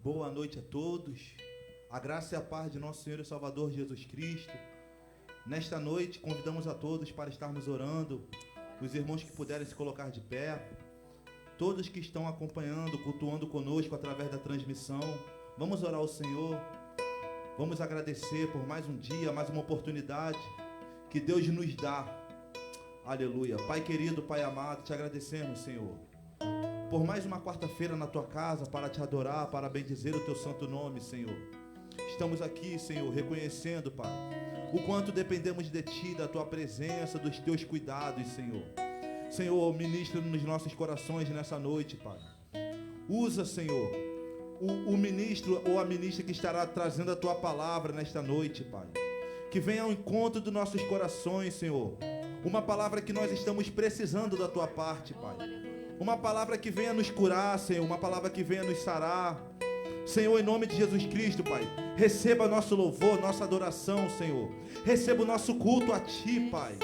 Boa noite a todos. A graça e a paz de nosso Senhor e Salvador Jesus Cristo. Nesta noite, convidamos a todos para estarmos orando. Os irmãos que puderem se colocar de pé. Todos que estão acompanhando, cultuando conosco através da transmissão. Vamos orar ao Senhor. Vamos agradecer por mais um dia, mais uma oportunidade que Deus nos dá. Aleluia. Pai querido, Pai amado, te agradecemos, Senhor, por mais uma quarta-feira na tua casa para te adorar, para bendizer o teu santo nome, Senhor. Estamos aqui, Senhor, reconhecendo, Pai, o quanto dependemos de ti, da tua presença, dos teus cuidados, Senhor. Senhor, ministra nos nossos corações nessa noite, Pai. Usa, Senhor, o ministro ou a ministra que estará trazendo a tua palavra nesta noite, Pai. Que venha ao encontro dos nossos corações, Senhor. Uma palavra que nós estamos precisando da tua parte, Pai. Uma palavra que venha nos curar, Senhor. Uma palavra que venha nos sarar. Senhor, em nome de Jesus Cristo, Pai, receba nosso louvor, nossa adoração, Senhor. Receba o nosso culto a Ti, Pai.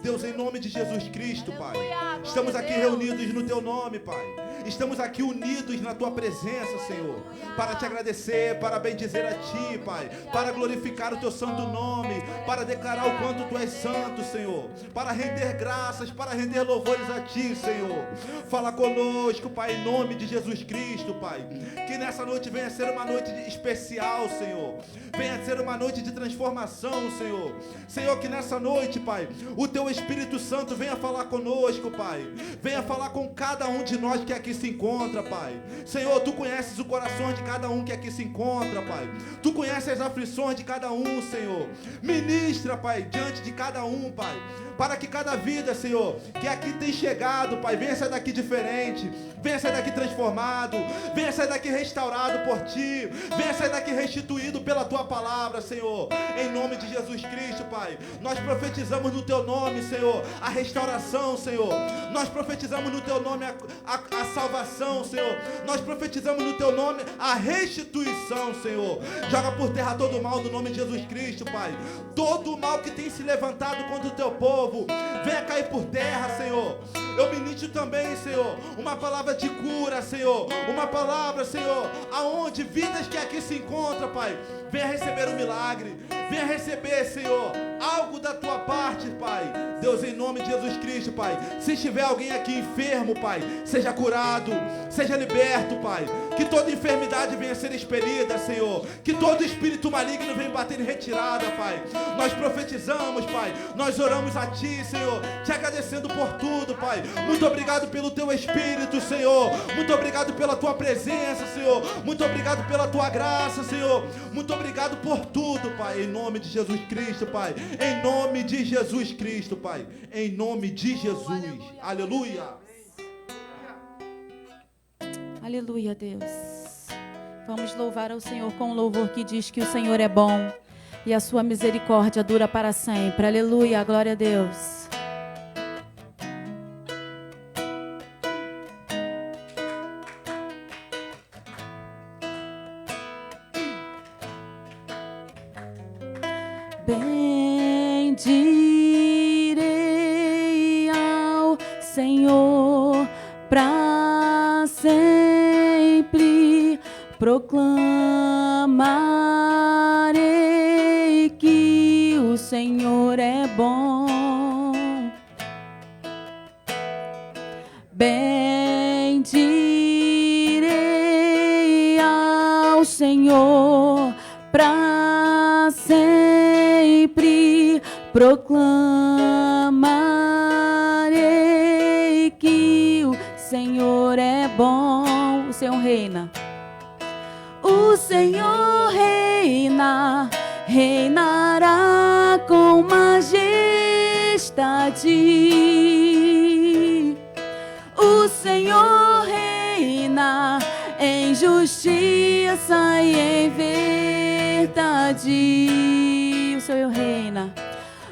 Deus, em nome de Jesus Cristo, Pai, estamos aqui reunidos no Teu nome, Pai. Estamos aqui unidos na Tua presença, Senhor, para Te agradecer, para bendizer a Ti, Pai, para glorificar o Teu santo nome, para declarar o quanto Tu és santo, Senhor, para render graças, para render louvores a Ti, Senhor. Fala conosco, Pai, em nome de Jesus Cristo, Pai. Que nessa noite venha ser uma noite especial, Senhor. Venha ser uma noite de transformação, Senhor. Senhor, que nessa noite, Pai, o Teu Espírito Santo venha falar conosco, Pai. Venha falar com cada um de nós que aqui se encontra, Pai. Senhor, Tu conheces o coração de cada um que aqui se encontra, Pai. Tu conheces as aflições de cada um, Senhor. Ministra, Pai, diante de cada um, Pai, para que cada vida, Senhor, que aqui tem chegado, Pai, venha sair daqui diferente, venha sair daqui transformado, venha sair daqui restaurado por Ti, venha sair daqui restituído pela Tua palavra, Senhor. Em nome de Jesus Cristo, Pai, nós profetizamos no Teu nome, Senhor, a restauração, Senhor. Nós profetizamos no Teu nome a salvação, Senhor. Nós profetizamos no Teu nome a restituição, Senhor. Joga por terra todo o mal no nome de Jesus Cristo, Pai. Todo o mal que tem se levantado contra o Teu povo, venha cair por terra, Senhor. Eu ministro também, Senhor, uma palavra de cura, Senhor. Uma palavra, Senhor, aonde vidas que aqui se encontram, Pai, venha receber um milagre. Venha receber, Senhor, algo da Tua parte, Pai. Deus, em nome de Jesus Cristo, Pai, se estiver alguém aqui enfermo, Pai, seja curado, seja liberto, Pai. Que toda enfermidade venha ser expelida, Senhor. Que todo espírito maligno venha bater em retirada, Pai. Nós profetizamos, Pai. Nós oramos a Ti, Senhor, te agradecendo por tudo, Pai. Muito obrigado pelo Teu Espírito, Senhor. Muito obrigado pela Tua presença, Senhor. Muito obrigado pela Tua graça, Senhor. Muito obrigado por tudo, Pai. Em nome de Jesus Cristo, Pai. Em nome de Jesus Cristo, Pai. Em nome de Jesus. Aleluia. Aleluia, Deus. Vamos louvar ao Senhor com um louvor que diz que o Senhor é bom e a sua misericórdia dura para sempre. Aleluia, glória a Deus. Bendirei ao Senhor para sempre, proclamarei que o Senhor é bom. Bendirei ao Senhor para sempre, proclamarei que o Senhor é bom. O Senhor reina. O Senhor reina, reinará com majestade. O Senhor reina em justiça e em verdade. O Senhor reina.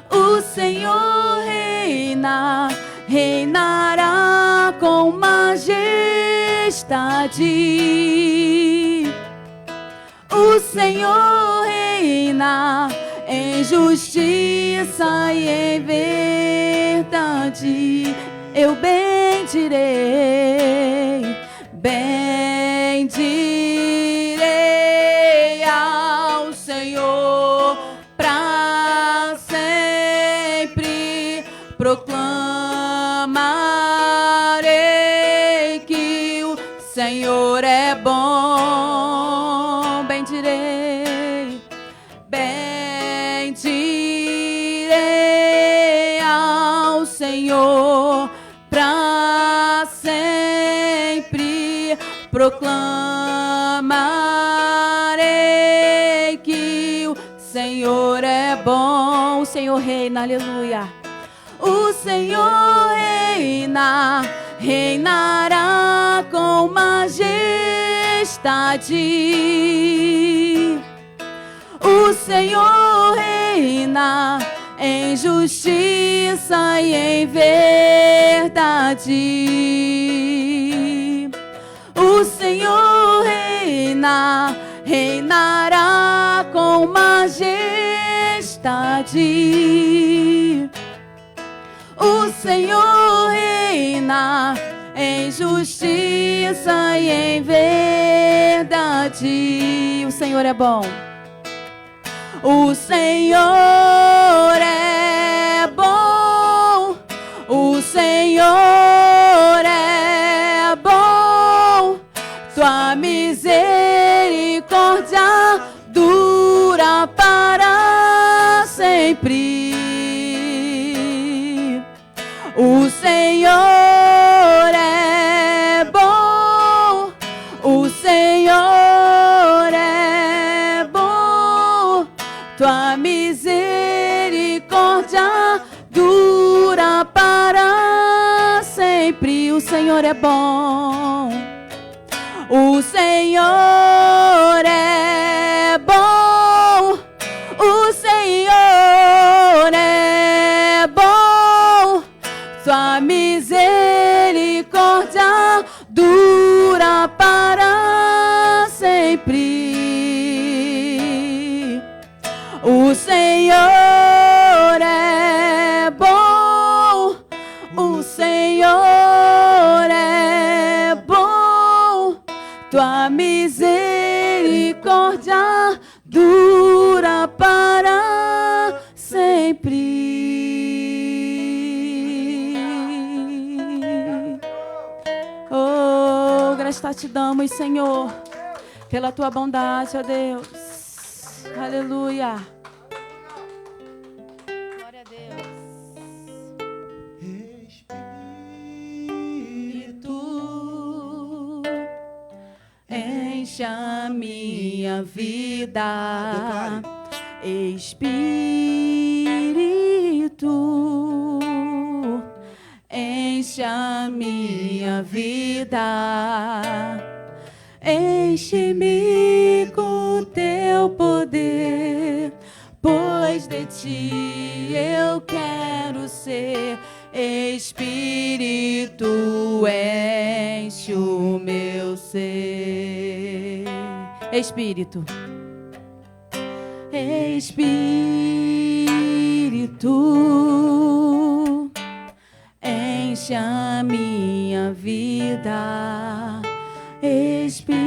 O Senhor reina, reinará com majestade. O Senhor reina em justiça e em verdade. Eu bendirei, bendirei Senhor é bom. Bendirei ao Senhor pra sempre. Proclamarei que o Senhor é bom. O Senhor reina, aleluia. O Senhor reina, reinará com majestade. O Senhor reina em justiça e em verdade. O Senhor reina, reinará com majestade. O Senhor reina em justiça e em verdade. O Senhor é bom. O Senhor é bom. O Senhor é bom. Tua misericórdia dura para sempre. O Senhor é bom. O Senhor é bom. Tua misericórdia dura para sempre. O Senhor é bom. O Senhor é bom. O Senhor é bom. Sua misericórdia dura para sempre. O Senhor é bom. O Senhor é bom. Tua misericórdia dura para sempre. Oh, graças te damos, Senhor, pela tua bondade, ó Deus. Aleluia. Glória a Deus. Espírito, enche a minha vida. Espírito, enche a minha vida. Enche-me com teu poder, pois de ti eu quero ser. Espírito, enche o meu ser. Espírito, Espírito, enche a minha vida. Espírito,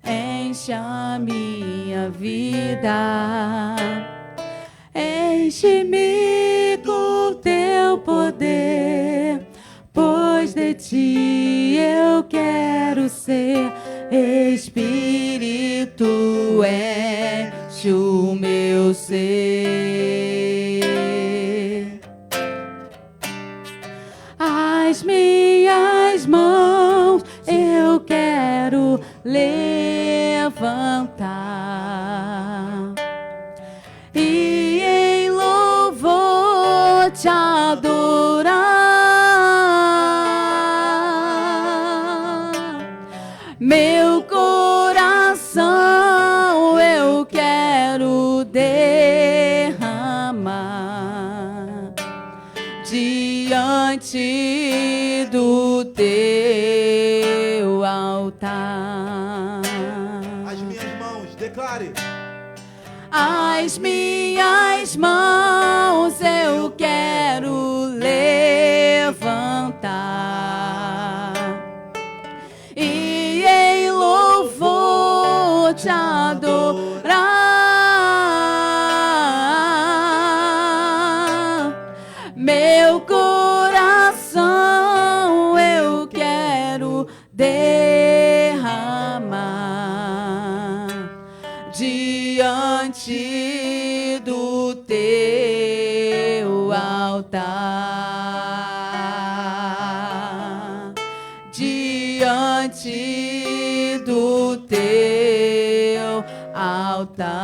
enche a minha vida. Enche-me com teu poder, pois de ti eu quero ser. Espírito, enche o meu ser. As minhas mãos eu quero levantar e em louvor te adorar. Meu coração eu quero derramar diante do teu altar. As minhas mãos, declare. As minhas mãos eu quero levantar e em louvor te adorar. Meu coração derramar diante do teu altar, diante do teu altar,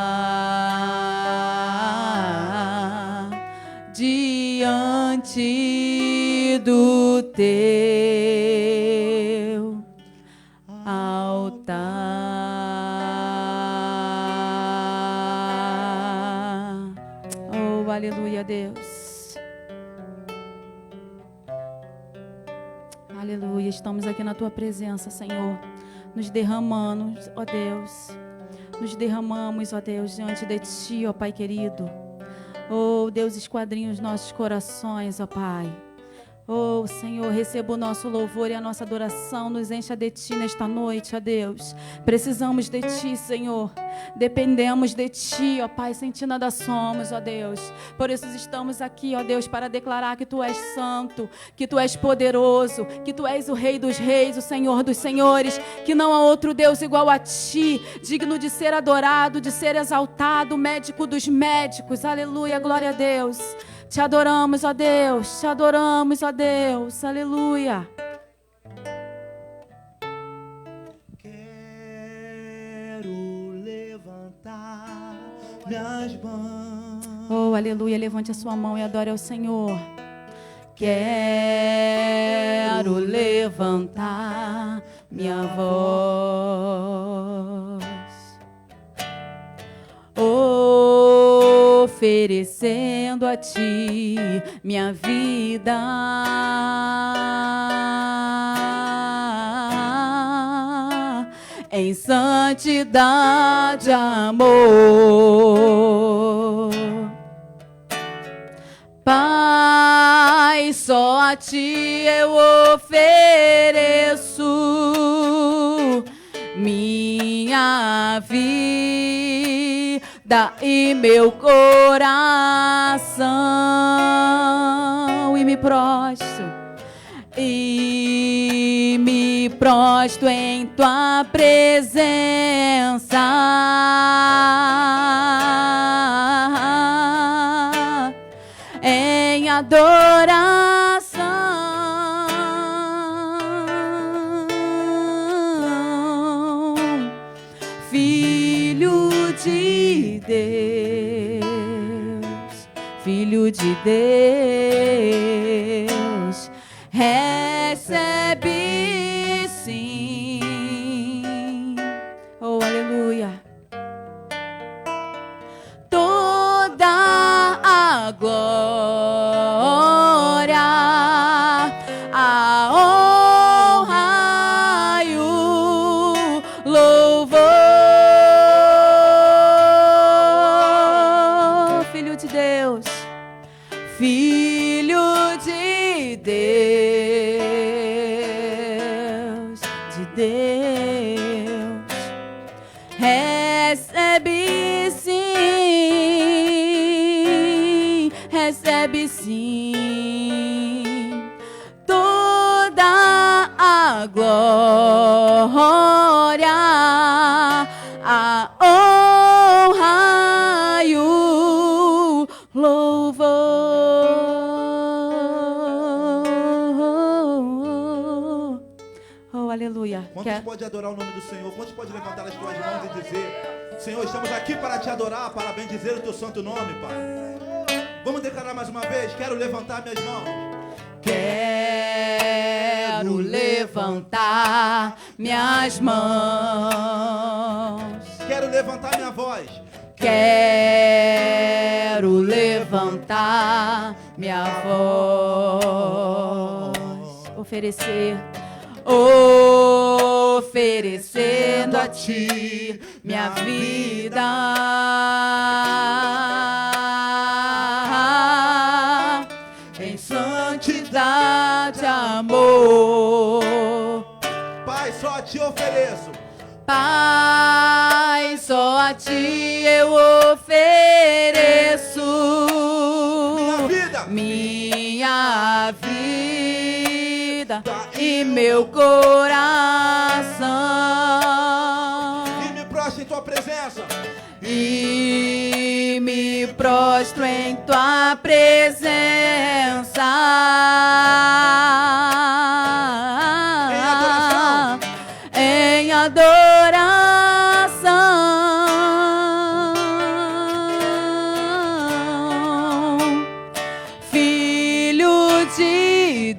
diante do teu altar. Oh, aleluia, Deus. Aleluia, estamos aqui na tua presença, Senhor, nos derramamos, ó Deus, nos derramamos, ó Deus, diante de ti, ó Pai querido. Oh, Deus, esquadrinha os nossos corações, ó Pai. Oh, Senhor, receba o nosso louvor e a nossa adoração, nos encha de Ti nesta noite, ó Deus. Precisamos de Ti, Senhor. Dependemos de Ti, ó Pai, sem Ti nada somos, ó Deus. Por isso estamos aqui, ó Deus, para declarar que Tu és santo, que Tu és poderoso, que Tu és o Rei dos reis, o Senhor dos senhores, que não há outro Deus igual a Ti, digno de ser adorado, de ser exaltado, médico dos médicos. Aleluia, glória a Deus. Te adoramos, ó Deus, te adoramos, ó Deus, aleluia. Quero levantar minhas mãos. Oh, aleluia, levante a sua mão e adore ao Senhor. Quero levantar minha voz, oferecendo a Ti minha vida, em santidade, amor. Pai, só a Ti eu ofereço minha vida e meu coração, e me prostro em Tua presença, em adoração. Filho de Deus, Filho de Deus, recebe sim, oh aleluia, toda a glória, a honra e o louvor. Filho de Deus, Filho de Deus, recebe sim, toda a glória, a honra e o louvor. Oh, aleluia. Quantos pode adorar o nome do Senhor? Quantos pode levantar as tuas mãos e dizer: Senhor, estamos aqui para te adorar, para bendizer o teu santo nome, Pai. Vamos declarar mais uma vez: quero levantar minhas mãos. Quero levantar minhas mãos. Quero levantar minha voz. Quero levantar minha voz. Oferecendo a Ti minha vida, em santidade, amor. Pai, só a Ti ofereço. Pai, só a Ti eu ofereço minha vida vida e meu coração. E me prostro em tua presença. E me prostro em tua presença. Em adoração. Filho de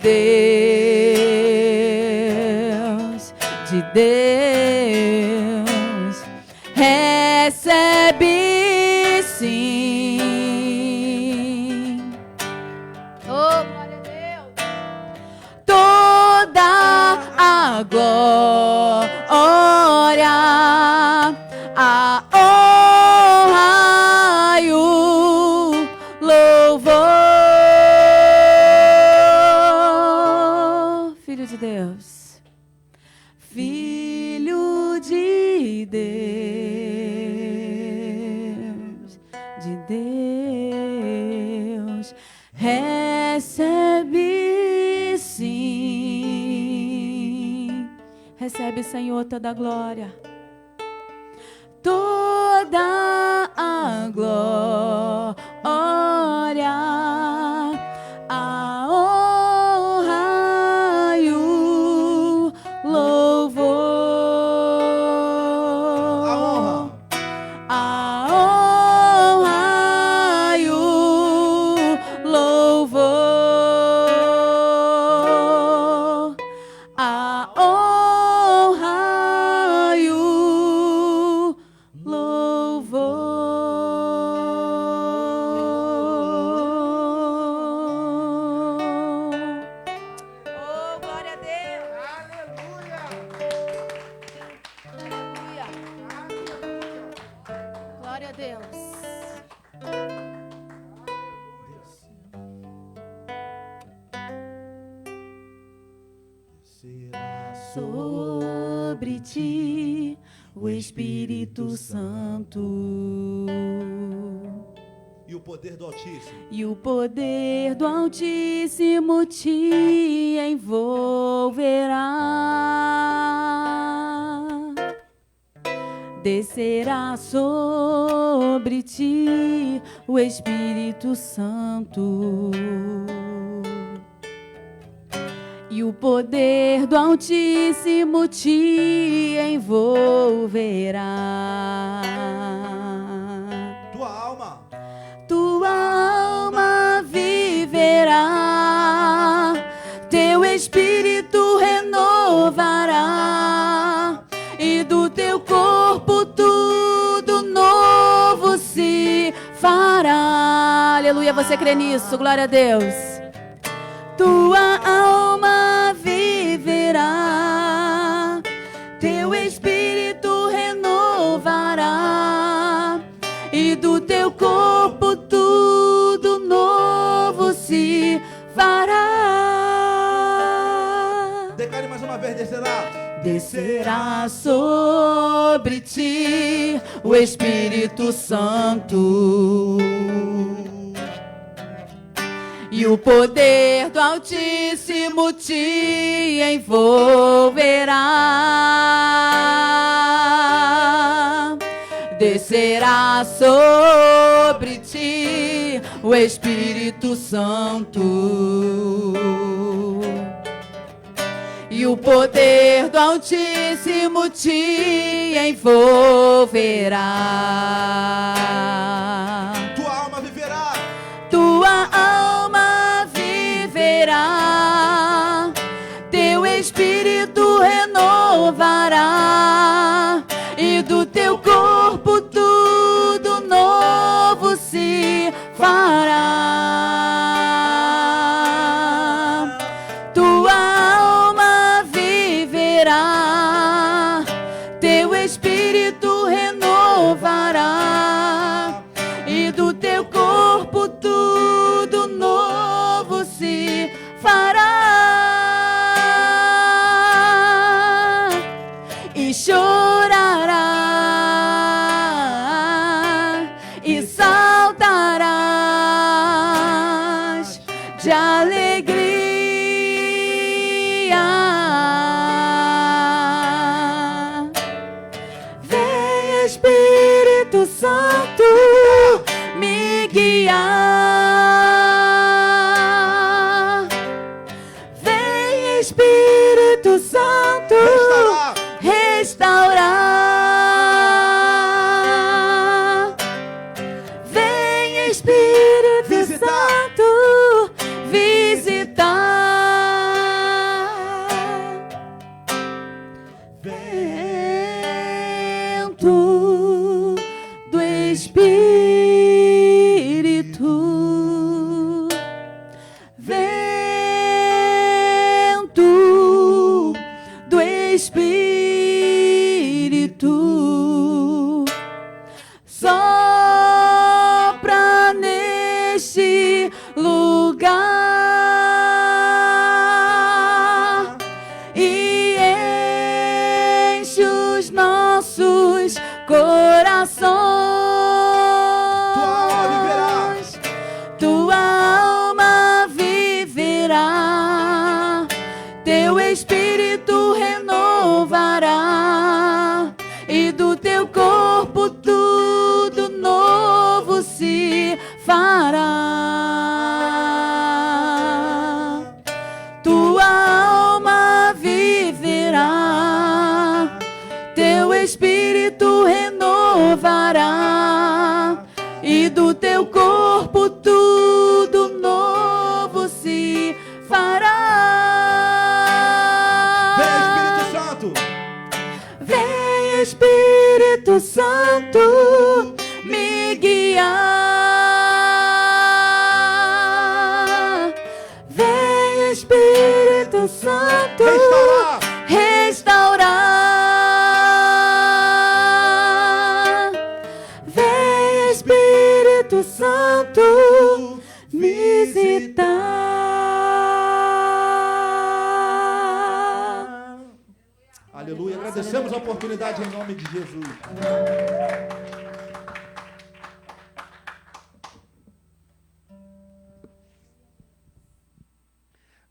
Deus, recebe sim. Oh, glória a Deus. Toda a glória, a honra e o louvor. Filho de Deus, Filho de Deus, recebe sim. Recebe, Senhor, toda a glória. Toda a glória, a honra e o louvor. A honra e o louvor. A honra e o louvor. Oh, glória a Deus. Aleluia. Glória a Deus. Será Sobre ti o Espírito Santo e o poder do Altíssimo e o poder do Altíssimo te envolverá. Descerá sobre ti o Espírito Santo e o poder do Altíssimo te envolverá. Tua alma viverá, teu espírito renovará, e do teu corpo tudo novo se fará. Aleluia, você crê nisso? Glória a Deus. Tua alma viverá, teu espírito renovará, e do teu corpo tudo novo se fará. Declare mais uma vez, descerá. Descerá sobre ti o Espírito Santo e o poder do Altíssimo te envolverá. Descerá sobre ti o Espírito Santo e o poder do Altíssimo te envolverá. Tua alma viverá. Tua alma viverá, teu espírito renovará, e do teu corpo tudo novo se fará. Tua alma viverá, teu espírito renovará, e do teu corpo tudo novo se fará. E chorará Espírito Santo, restaurar. Vem, Espírito Santo, visitar. Vento do Espírito, vento do Espírito, sopra neste lugar e enche os nossos corações. Tua alma viverá, teu espírito renovará, e do teu corpo tudo novo se fará. Tua alma viverá, teu espírito renovará, e do teu corpo tudo novo se fará. Vem, Espírito Santo, me guiar. Vem, Espírito Santo, restaurar. Vem, Espírito Santo, visitar. Aleluia. Agradecemos a oportunidade em nome de Jesus.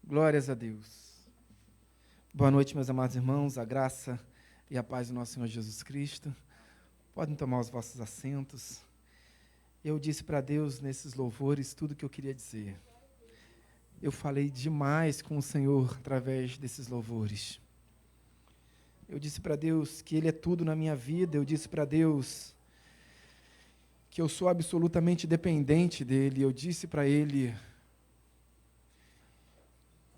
Glórias a Deus. Boa noite, meus amados irmãos. A graça e a paz do nosso Senhor Jesus Cristo. Podem tomar os vossos assentos. Eu disse para Deus nesses louvores tudo o que eu queria dizer. Eu falei demais com o Senhor através desses louvores. Eu disse para Deus que Ele é tudo na minha vida. Eu disse para Deus que eu sou absolutamente dependente dEle. Eu disse para Ele,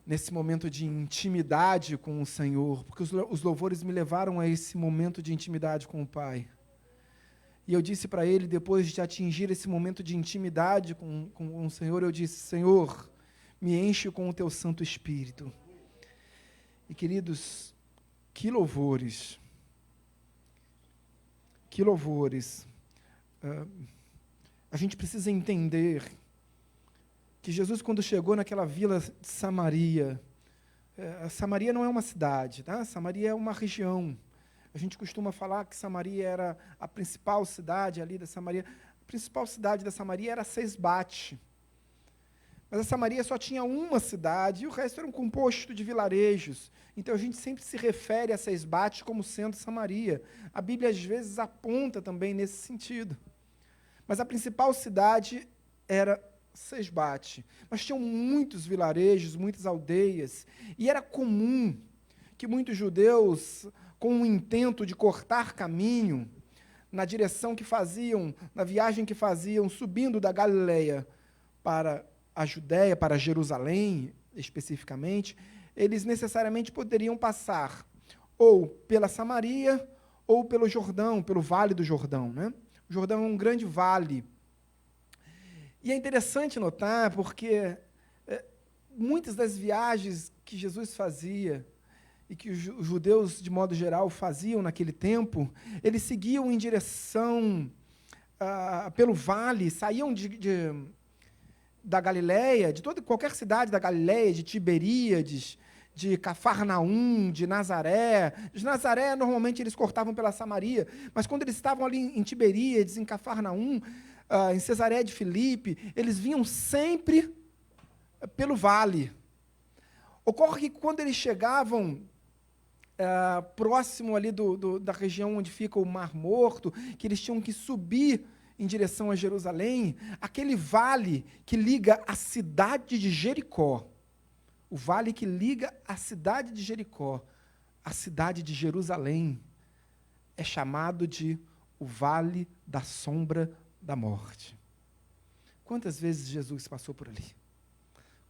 nesse momento de intimidade com o Senhor, porque os louvores me levaram a esse momento de intimidade com o Pai. E eu disse para Ele, depois de atingir esse momento de intimidade com o Senhor, eu disse: Senhor, me enche com o Teu Santo Espírito. E, queridos, que louvores, que louvores. A gente precisa entender que Jesus, quando chegou naquela vila de Samaria, Samaria não é uma cidade, tá? Samaria é uma região. A gente costuma falar que Samaria era a principal cidade ali da Samaria. A principal cidade da Samaria era Sesbate. Mas a Samaria só tinha uma cidade e o resto era um composto de vilarejos. Então a gente sempre se refere a Sesbate como sendo Samaria. A Bíblia às vezes aponta também nesse sentido. Mas a principal cidade era Sesbate. Mas tinham muitos vilarejos, muitas aldeias, e era comum que muitos judeus, com o intento de cortar caminho, na direção que faziam, na viagem que faziam, subindo da Galileia para a Judéia, para Jerusalém, especificamente, eles necessariamente poderiam passar ou pela Samaria ou pelo Jordão, pelo Vale do Jordão, né? O Jordão é um grande vale. E é interessante notar, porque muitas das viagens que Jesus fazia e que os judeus, de modo geral, faziam naquele tempo, eles seguiam em direção pelo vale, saíam da Galileia, de qualquer cidade da Galileia, de Tiberíades, de Cafarnaum, de Nazaré. De Nazaré, normalmente, eles cortavam pela Samaria, mas quando eles estavam ali em Tiberíades, em Cafarnaum, em Cesareia de Filipe, eles vinham sempre pelo vale. Ocorre que quando eles chegavam próximo ali da região onde fica o Mar Morto, que eles tinham que subir em direção a Jerusalém, aquele vale que liga a cidade de Jericó, O vale que liga a cidade de Jericó, a cidade de Jerusalém, é chamado de o vale da sombra da morte. Quantas vezes Jesus passou por ali?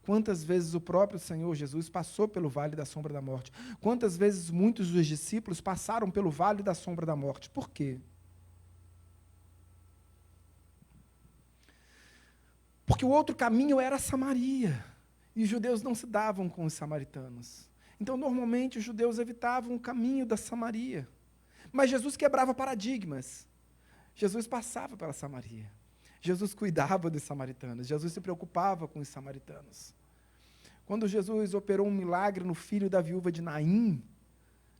Quantas vezes o próprio Senhor Jesus passou pelo vale da sombra da morte? Quantas vezes muitos dos discípulos passaram pelo vale da sombra da morte? Por quê? Porque o outro caminho era Samaria, e os judeus não se davam com os samaritanos. Então, normalmente, os judeus evitavam o caminho da Samaria. Mas Jesus quebrava paradigmas. Jesus passava pela Samaria. Jesus cuidava dos samaritanos. Jesus se preocupava com os samaritanos. Quando Jesus operou um milagre no filho da viúva de Naim,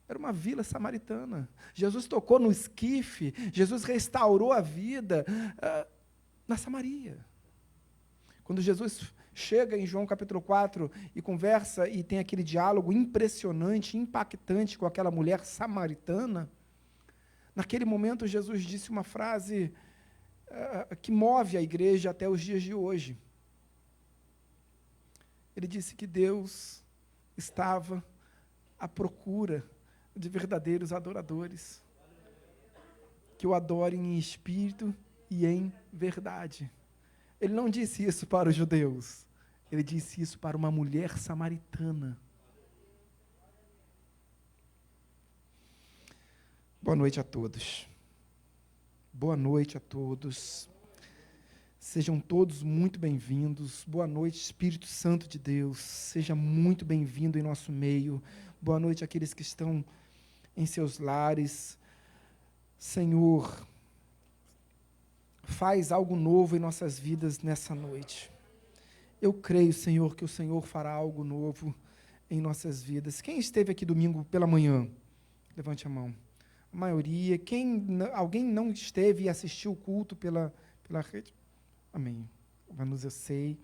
era uma vila samaritana. Jesus tocou no esquife. Jesus restaurou a vida na Samaria. Quando Jesus chega em João capítulo 4 e conversa e tem aquele diálogo impressionante, impactante com aquela mulher samaritana, naquele momento Jesus disse uma frase que move a igreja até os dias de hoje. Ele disse que Deus estava à procura de verdadeiros adoradores, que o adorem em espírito e em verdade. Ele não disse isso para os judeus, ele disse isso para uma mulher samaritana. Boa noite a todos. Boa noite a todos. Sejam todos muito bem-vindos. Boa noite, Espírito Santo de Deus. Seja muito bem-vindo em nosso meio. Boa noite àqueles que estão em seus lares. Senhor, faz algo novo em nossas vidas nessa noite. Eu creio, Senhor, que o Senhor fará algo novo em nossas vidas. Quem esteve aqui domingo pela manhã? Levante a mão. A maioria. Alguém não esteve e assistiu o culto pela rede? Amém. Mas eu sei.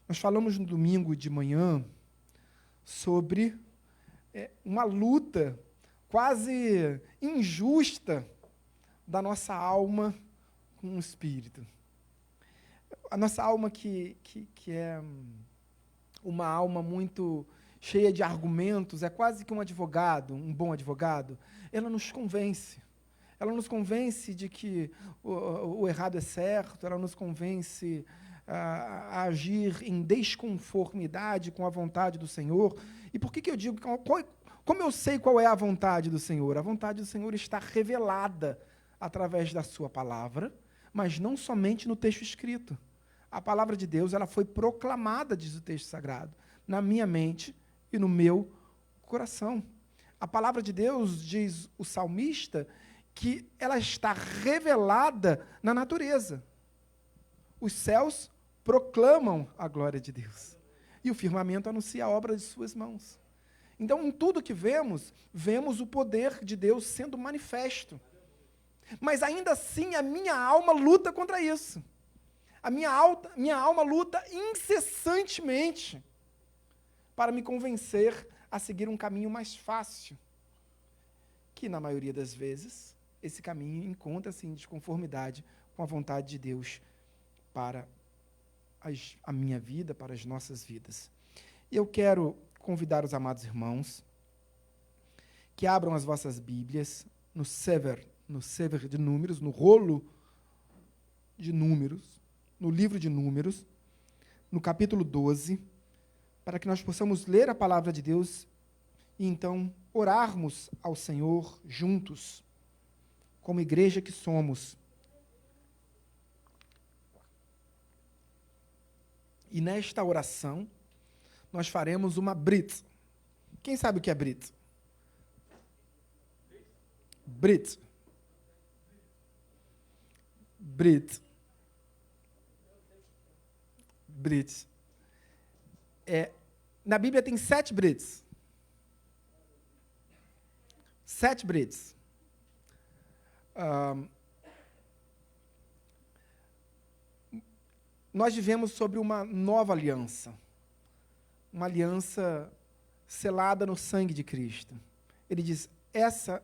Nós falamos no domingo de manhã sobre uma luta quase injusta da nossa alma com o Espírito. A nossa alma que é uma alma muito cheia de argumentos, é quase que um advogado, um bom advogado, ela nos convence. Ela nos convence de que o errado é certo, ela nos convence a agir em desconformidade com a vontade do Senhor. E por que eu digo, como eu sei qual é a vontade do Senhor? A vontade do Senhor está revelada através da sua palavra, mas não somente no texto escrito. A palavra de Deus, ela foi proclamada, diz o texto sagrado, na minha mente e no meu coração. A palavra de Deus, diz o salmista, que ela está revelada na natureza. Os céus proclamam a glória de Deus. E o firmamento anuncia a obra de suas mãos. Então, em tudo que vemos, vemos o poder de Deus sendo manifesto. Mas ainda assim, a minha alma luta contra isso. A minha alma luta incessantemente para me convencer a seguir um caminho mais fácil, que, na maioria das vezes, esse caminho encontra-se em desconformidade com a vontade de Deus para a minha vida, para as nossas vidas. E eu quero convidar os amados irmãos que abram as vossas Bíblias no Sefer de Números, no rolo de Números, no livro de Números, no capítulo 12, para que nós possamos ler a palavra de Deus e então orarmos ao Senhor juntos, como igreja que somos. E nesta oração, nós faremos uma brit. Quem sabe o que é brit? Brit. Brit. Brit. Na Bíblia tem 7 brits. 7 brits. Nós vivemos sobre uma nova aliança. Uma aliança selada no sangue de Cristo. Ele diz, essa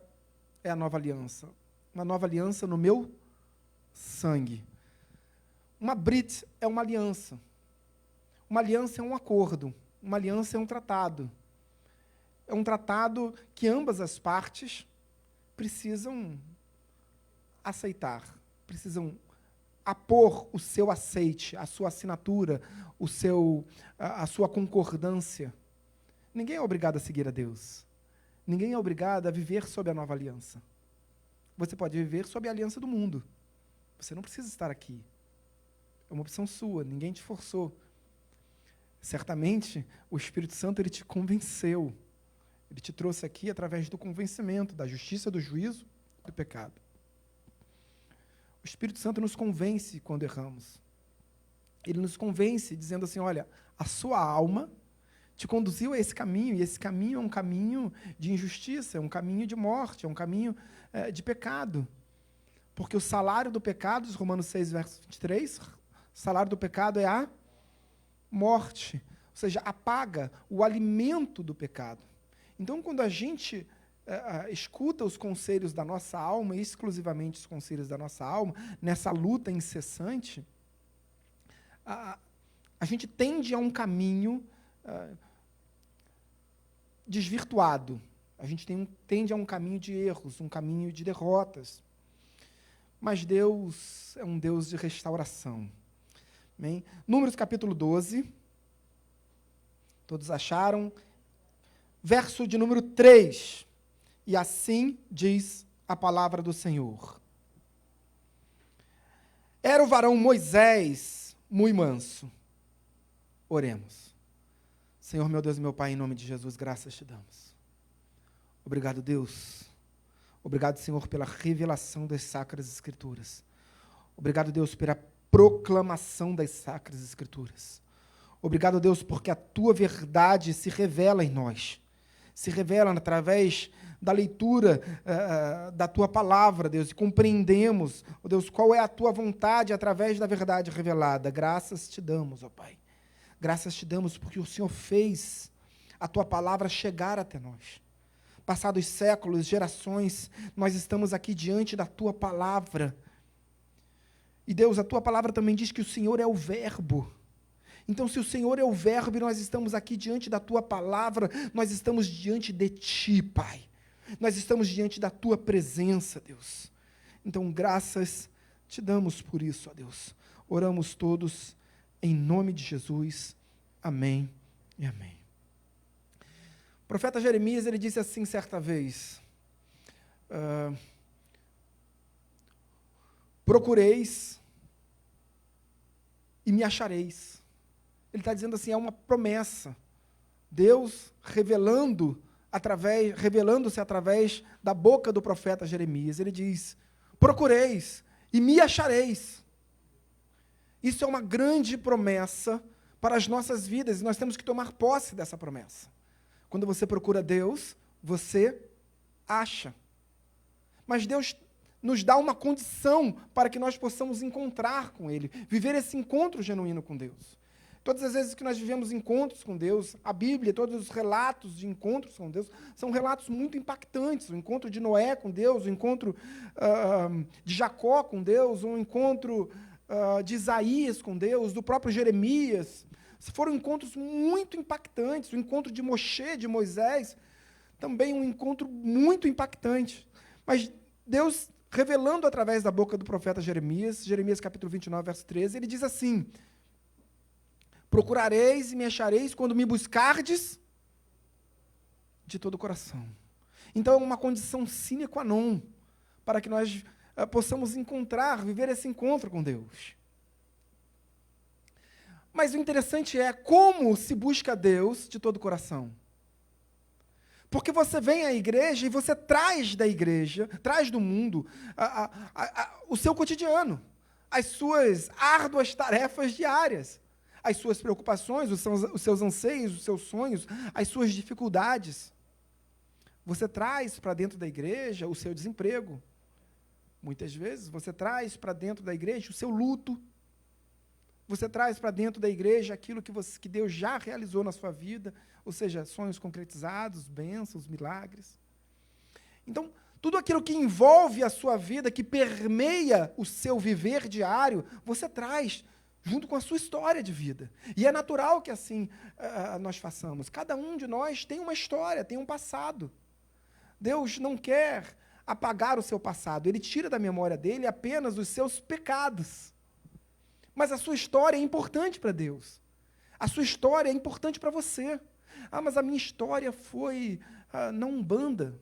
é a nova aliança. Uma nova aliança no meu sangue. Uma brit é uma aliança. Uma aliança é um acordo, uma aliança é um tratado. É um tratado que ambas as partes precisam aceitar, precisam apor o seu aceite, a sua assinatura, a sua concordância. Ninguém é obrigado a seguir a Deus. Ninguém é obrigado a viver sob a nova aliança. Você pode viver sob a aliança do mundo. Você não precisa estar aqui. É uma opção sua, ninguém te forçou. Certamente, o Espírito Santo ele te convenceu. Ele te trouxe aqui através do convencimento, da justiça, do juízo, do pecado. O Espírito Santo nos convence quando erramos. Ele nos convence dizendo assim, olha, a sua alma te conduziu a esse caminho, e esse caminho é um caminho de injustiça, é um caminho de morte, é um caminho de pecado. Porque o salário do pecado, Romanos 6, verso 23, o salário do pecado é a morte, ou seja, a paga, o alimento do pecado. Então, quando a gente escuta os conselhos da nossa alma, exclusivamente os conselhos da nossa alma, nessa luta incessante, a gente tende a um caminho desvirtuado. A gente tende a um caminho de erros, um caminho de derrotas. Mas Deus é um Deus de restauração. Amém? Números capítulo 12. Todos acharam? Verso de número 3. E assim diz a palavra do Senhor. Era o varão Moisés muito manso. Oremos. Senhor, meu Deus e meu Pai, em nome de Jesus, graças te damos. Obrigado, Deus. Obrigado, Senhor, pela revelação das Sacras Escrituras. Obrigado, Deus, pela proclamação das Sacras Escrituras. Obrigado, Deus, porque a Tua verdade se revela em nós. Se revela através da leitura da Tua palavra, Deus, e compreendemos, ó Deus, qual é a Tua vontade através da verdade revelada. Graças te damos, ó Pai. Graças te damos porque o Senhor fez a Tua palavra chegar até nós. Passados séculos, gerações, nós estamos aqui diante da Tua palavra. E Deus, a Tua palavra também diz que o Senhor é o Verbo. Então, se o Senhor é o Verbo e nós estamos aqui diante da Tua palavra, nós estamos diante de Ti, Pai. Nós estamos diante da Tua presença, Deus. Então, graças te damos por isso, ó Deus. Oramos todos em nome de Jesus. Amém e amém. O profeta Jeremias, ele disse assim certa vez, procureis e me achareis. Ele está dizendo assim, é uma promessa. Deus revelando-se através da boca do profeta Jeremias. Ele diz, procureis e me achareis. Isso é uma grande promessa para as nossas vidas, e nós temos que tomar posse dessa promessa. Quando você procura Deus, você acha. Mas Deus nos dá uma condição para que nós possamos encontrar com Ele, viver esse encontro genuíno com Deus. Todas as vezes que nós vivemos encontros com Deus, a Bíblia, todos os relatos de encontros com Deus, são relatos muito impactantes. O encontro de Noé com Deus, o encontro de Jacó com Deus, o encontro de Isaías com Deus, do próprio Jeremias. Foram encontros muito impactantes. O encontro de Moshe, de Moisés, também um encontro muito impactante. Mas Deus, revelando através da boca do profeta Jeremias, Jeremias capítulo 29, verso 13, ele diz assim, procurareis e me achareis quando me buscardes de todo o coração. Então, é uma condição sine qua non para que nós possamos viver esse encontro com Deus. Mas o interessante é como se busca Deus de todo o coração. Porque você vem à igreja e você traz da igreja, traz do mundo, o seu cotidiano, as suas árduas tarefas diárias, as suas preocupações, os seus anseios, os seus sonhos, as suas dificuldades. Você traz para dentro da igreja o seu desemprego. Muitas vezes você traz para dentro da igreja o seu luto. Você traz para dentro da igreja aquilo que Deus já realizou na sua vida, ou seja, sonhos concretizados, bênçãos, milagres. Então, tudo aquilo que envolve a sua vida, que permeia o seu viver diário, você traz junto com a sua história de vida. E é natural que assim nós façamos. Cada um de nós tem uma história, tem um passado. Deus não quer apagar o seu passado. Ele tira da memória dele apenas os seus pecados. Mas a sua história é importante para Deus. A sua história é importante para você. Mas a minha história foi na Umbanda.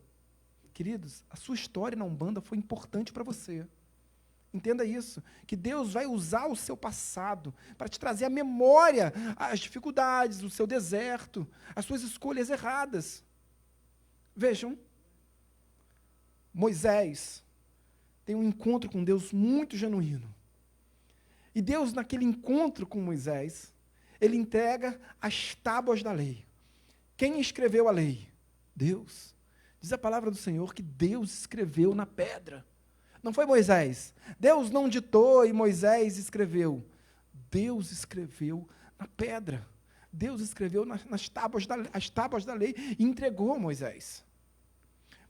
Queridos, a sua história na Umbanda foi importante para você. Entenda isso, que Deus vai usar o seu passado para te trazer à memória as dificuldades, o seu deserto, as suas escolhas erradas. Vejam, Moisés tem um encontro com Deus muito genuíno. E Deus, naquele encontro com Moisés, ele entrega as tábuas da lei. Quem escreveu a lei? Deus. Diz a palavra do Senhor que Deus escreveu na pedra. Não foi Moisés. Deus não ditou e Moisés escreveu. Deus escreveu na pedra. Deus escreveu nas tábuas da lei e entregou a Moisés.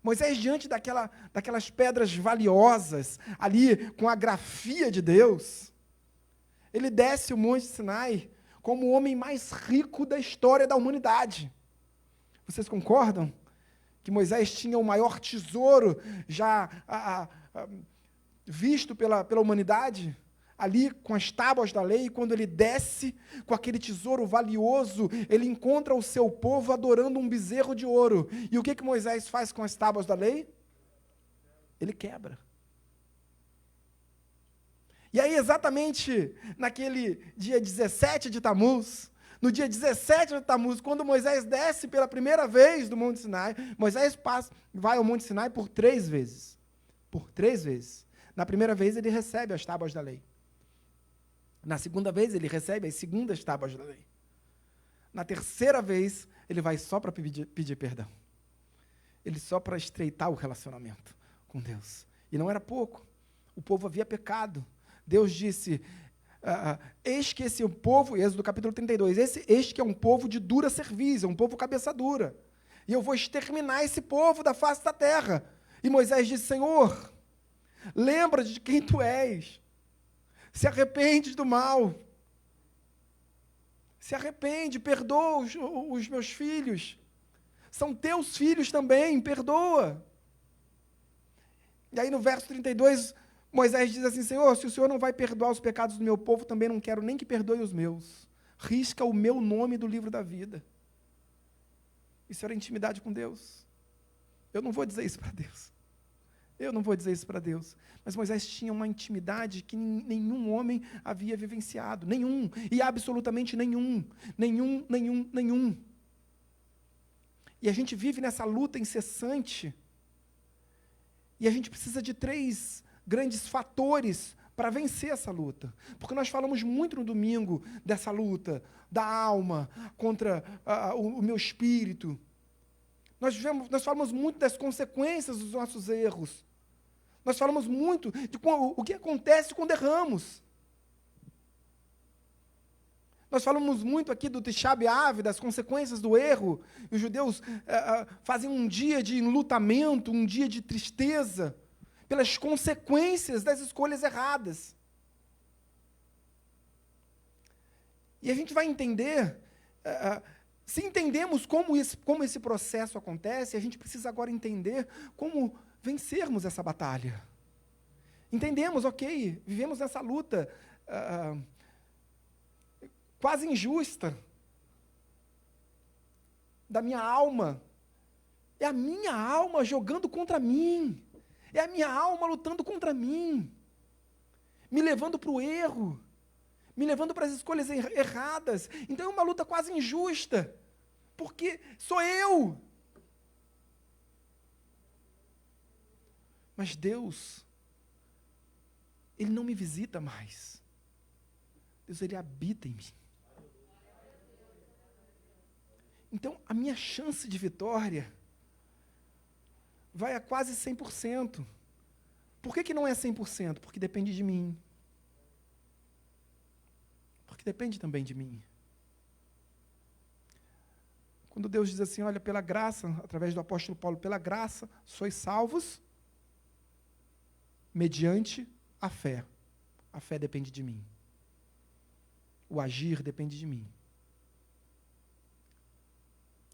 Moisés, diante daquelas pedras valiosas, ali com a grafia de Deus, ele desce o Monte Sinai como o homem mais rico da história da humanidade. Vocês concordam que Moisés tinha o maior tesouro já visto pela humanidade, ali com as tábuas da lei? E quando ele desce com aquele tesouro valioso, ele encontra o seu povo adorando um bezerro de ouro. E o que Moisés faz com as tábuas da lei? Ele quebra. E aí, exatamente naquele dia 17 de Tamuz, no dia 17 de Tamuz, quando Moisés desce pela primeira vez do Monte Sinai, Moisés vai ao Monte Sinai por 3 vezes. Por 3 vezes. Na primeira vez, ele recebe as tábuas da lei. Na segunda vez, ele recebe as segundas tábuas da lei. Na terceira vez, ele vai só para pedir perdão. Ele só para estreitar o relacionamento com Deus. E não era pouco. O povo havia pecado. Deus disse, eis que esse povo, Êxodo capítulo 32, eis que é um povo de dura cerviz, é um povo cabeça dura. E eu vou exterminar esse povo da face da terra. E Moisés disse, Senhor, lembra de quem tu és. Se arrepende do mal. Se arrepende, perdoa os meus filhos. São teus filhos também, perdoa. E aí no verso 32, Moisés diz assim, Senhor, se o Senhor não vai perdoar os pecados do meu povo, também não quero nem que perdoe os meus. Risca o meu nome do livro da vida. Isso era intimidade com Deus. Eu não vou dizer isso para Deus. Eu não vou dizer isso para Deus. Mas Moisés tinha uma intimidade que nenhum homem havia vivenciado. Nenhum. E absolutamente nenhum. Nenhum. E a gente vive nessa luta incessante. E a gente precisa de 3 grandes fatores para vencer essa luta. Porque nós falamos muito no domingo dessa luta, da alma contra o meu espírito. Nós falamos muito das consequências dos nossos erros. Nós falamos muito de o que acontece quando erramos. Nós falamos muito aqui do Tisha B'Av, das consequências do erro. Os judeus fazem um dia de enlutamento, um dia de tristeza, pelas consequências das escolhas erradas. E a gente vai entender, se entendemos como esse processo acontece, a gente precisa agora entender como vencermos essa batalha. Entendemos, ok, vivemos essa luta quase injusta da minha alma. É a minha alma jogando contra mim. É a minha alma lutando contra mim, me levando para o erro, me levando para as escolhas erradas. Então é uma luta quase injusta, porque sou eu. Mas Deus, Ele não me visita mais. Deus, Ele habita em mim. Então, a minha chance de vitória vai a quase 100%. Por que não é 100%? Porque depende de mim. Porque depende também de mim. Quando Deus diz assim, olha, pela graça, através do apóstolo Paulo, pela graça, sois salvos mediante a fé. A fé depende de mim. o agir depende de mim.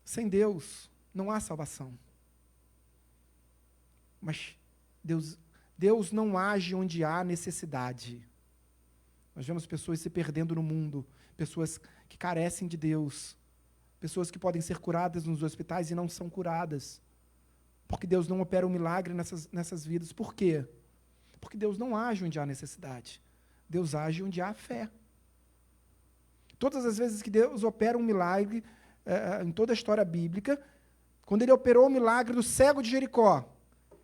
Sem Deus, não há salvação. Mas Deus não age onde há necessidade. Nós vemos pessoas se perdendo no mundo, pessoas que carecem de Deus, pessoas que podem ser curadas nos hospitais e não são curadas, porque Deus não opera um milagre nessas vidas. Por quê? Porque Deus não age onde há necessidade. Deus age onde há fé. Todas as vezes que Deus opera um milagre, em toda a história bíblica, quando ele operou o milagre do cego de Jericó,